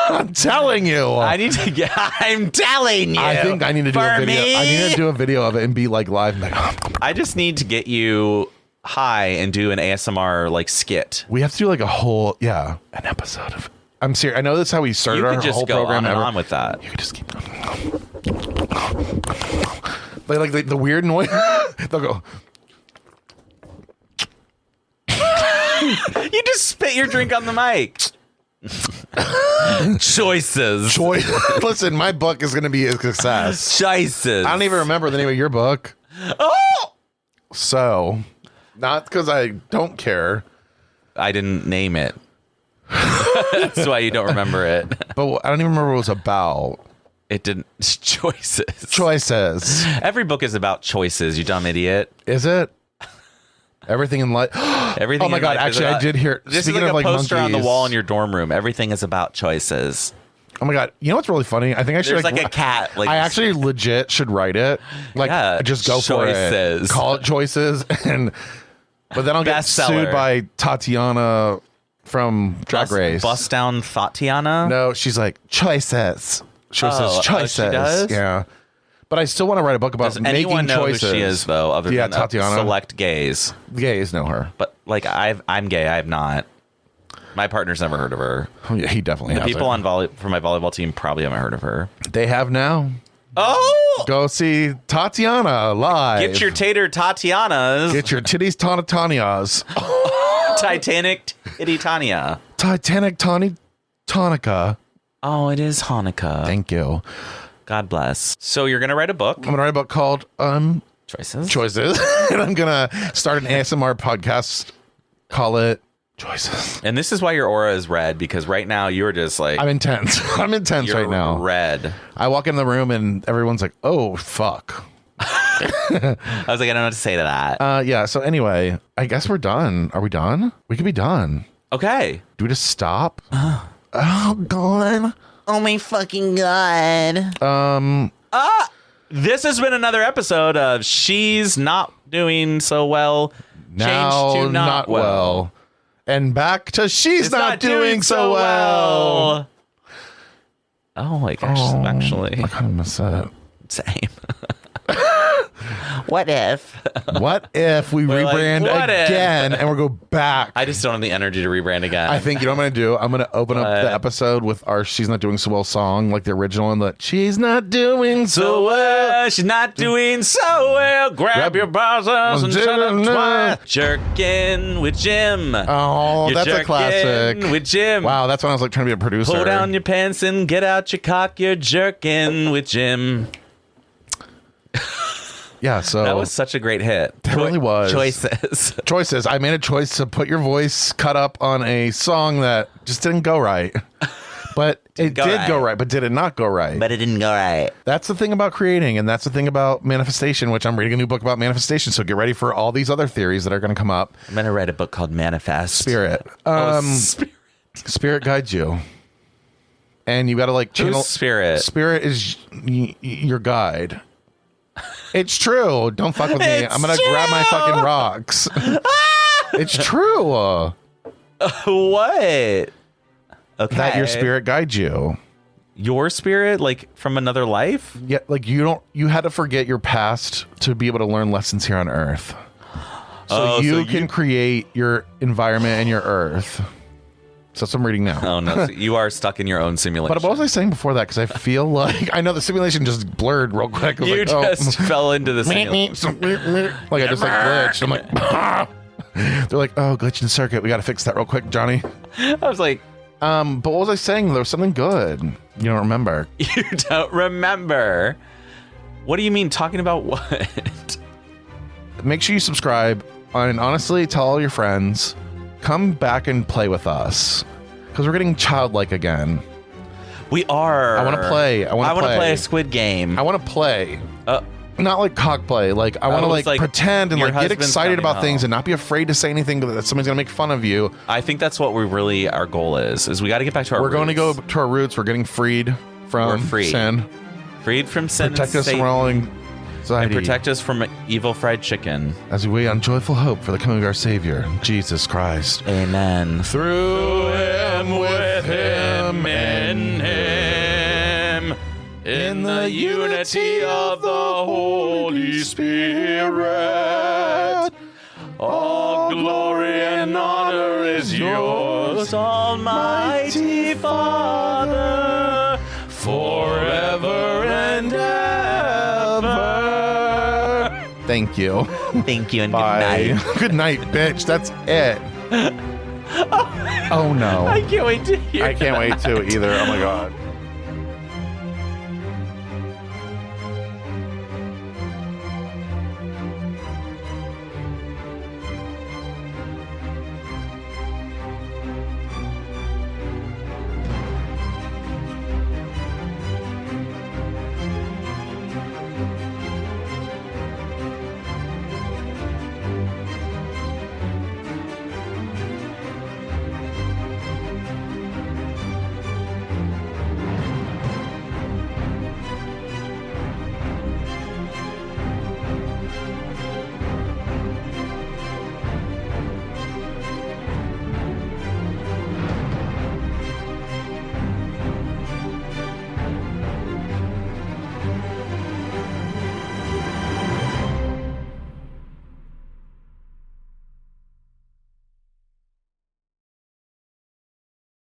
S1: I'm telling you.
S4: I need to get. I'm telling you.
S1: I think I need to do
S4: For
S1: a video.
S4: me?
S1: I need to do a video of it and be like live. And like,
S4: I just need to get you high and do an ASMR like skit.
S1: we have to do like a whole an episode of. I'm serious. I know that's how we started
S4: You
S1: our
S4: could just
S1: whole
S4: go
S1: program
S4: on and
S1: ever.
S4: on with that.
S1: You could just keep. Like the weird noise. They'll go.
S4: You just spit your drink on the mic. Choices.
S1: Listen, my book is going to be a success.
S4: Choices.
S1: I don't even remember the name of your book.
S4: Oh!
S1: So, not because I don't care,
S4: I didn't name it. That's why you don't remember it.
S1: but I don't even remember what it was about.
S4: It didn't. Choices.
S1: Choices.
S4: Every book is about choices, you dumb idiot.
S1: Is it? Everything in life.
S4: Everything.
S1: Oh my
S4: in
S1: God!
S4: life is
S1: Actually, I
S4: about-
S1: did hear.
S4: This
S1: speaking
S4: is like
S1: of
S4: a poster on the
S1: monkeys-
S4: wall in your dorm room. Everything is about choices.
S1: Oh my God! You know what's really funny? I think I should
S4: There's like a cat. Like
S1: I actually legit should write it. Like,
S4: Yeah,
S1: just go for
S4: choices.
S1: it. Call it choices, but then I'll get
S4: Bestseller.
S1: sued by Tatiana from Drag Race.
S4: Bust down Tatiana.
S1: No, she's like choices. She says
S4: she
S1: choices.
S4: does?
S1: Yeah, but I still want to write a book about
S4: Does
S1: making
S4: anyone know
S1: choices.
S4: who she is though? Other
S1: Yeah,
S4: than
S1: Tatiana.
S4: select gays.
S1: Gays know her.
S4: But like I'm gay. I have not. My partner's never heard of her.
S1: Oh, yeah, he definitely
S4: The
S1: has.
S4: people on from my volleyball team probably haven't heard of her.
S1: They have now.
S4: Oh,
S1: Go see Tatiana live.
S4: get your tater Tatianas.
S1: Get your titties Tanias.
S4: Titanic Titty Tanya.
S1: Titanic Tonica.
S4: Oh, it is Hanukkah.
S1: Thank you.
S4: God bless. So you're gonna write a book.
S1: I'm gonna write a book called
S4: Choices.
S1: Choices, and I'm gonna start an ASMR podcast. Call it Choices.
S4: And this is why your aura is red, because right now you're just like
S1: I'm intense. I'm intense
S4: you're
S1: right now.
S4: red.
S1: I walk in the room and everyone's like, "Oh fuck."
S4: I was like, I don't know what to say to that.
S1: Yeah. So anyway, I guess we're done. Are we done? We could be done.
S4: Okay.
S1: Do we just stop? Oh God.
S4: Oh my fucking God. This has been another episode of She's Not Doing So Well.
S1: Now
S4: Changed to not well.
S1: And back to She's
S4: It's
S1: not doing so well.
S4: Oh my gosh, actually.
S1: I kind of miss that.
S4: Same. What if?
S1: What if we
S4: We're like,
S1: rebrand
S4: what if?
S1: again and we go back?
S4: I just don't have the energy to rebrand again.
S1: I think you know what I'm gonna do. I'm gonna open up the episode with our "She's Not Doing So Well" song, like the original, and that "She's Not Doing So Well."
S4: She's not doing so well. Grab your brazos and shut up twice. Jerkin with Jim.
S1: Oh,
S4: You're
S1: that's a
S4: jerking
S1: classic.
S4: with Jim.
S1: Wow, that's when I was like trying to be a producer.
S4: Pull down your pants and get out your cock. You're jerking with Jim.
S1: Yeah, so
S4: That was such a great hit.
S1: That really was.
S4: Choices.
S1: choices. I made a choice to put your voice cut up on a song that just didn't go right. But it
S4: go
S1: did
S4: right.
S1: go right, but did it not go right?
S4: But it didn't go right.
S1: That's the thing about creating, and that's the thing about manifestation, which I'm reading a new book about manifestation. So get ready for all these other theories that are going to come up.
S4: I'm going to write a book called Manifest.
S1: Spirit.
S4: Spirit.
S1: Spirit guides you. And you got to like channel.
S4: Who's Spirit?
S1: Spirit is your guide. It's true. Don't fuck with me.
S4: It's
S1: I'm going to grab my
S4: true.
S1: fucking rocks. It's true.
S4: What? Okay.
S1: That your spirit guides you.
S4: Your spirit? Like from another life?
S1: Yeah, like you had to forget your past to be able to learn lessons here on Earth. So you can create your environment and your Earth. So that's what I'm reading now.
S4: Oh, no. So you are stuck in your own simulation.
S1: But what was I saying before that? Because I feel like I know the simulation just blurred real quick. I was
S4: You
S1: like,
S4: just fell into the simulation.
S1: like I just like glitched. I'm like, they're like, oh, glitch in circuit. We got to fix that real quick, Johnny.
S4: I was like,
S1: But what was I saying? There was something good. You don't remember?
S4: you don't remember. What do you mean? Talking about what?
S1: Make sure you subscribe. And honestly, tell all your friends. Come back and play with us. Because we're getting childlike again.
S4: We are.
S1: I want to play. I want to
S4: play a Squid Game.
S1: I want to play.
S4: Uh,
S1: Not like cock play. Like I want to
S4: it's like
S1: pretend and
S4: your
S1: like get
S4: husband's
S1: excited
S4: coming
S1: about things
S4: home.
S1: and not be afraid to say anything that somebody's gonna make fun of you.
S4: I think that's what we really, our goal is we got to get back to our
S1: We're
S4: roots.
S1: going to go to our roots. We're getting freed from
S4: We're free.
S1: sin.
S4: Freed from sin
S1: Protect
S4: and
S1: us from
S4: Satan,
S1: all
S4: and
S1: anxiety.
S4: protect us from evil fried chicken.
S1: As we wait on joyful hope for the coming of our Savior, Jesus Christ.
S4: Amen.
S1: Through him, with him, in him,
S4: in the unity of the Holy Spirit, all glory and honor is yours, Almighty Father, forever and ever.
S1: Thank you.
S4: Thank you and
S1: Bye.
S4: good night.
S1: Good night, bitch. That's it. Oh no.
S4: I can't wait to hear
S1: I can't wait to either. Oh my God.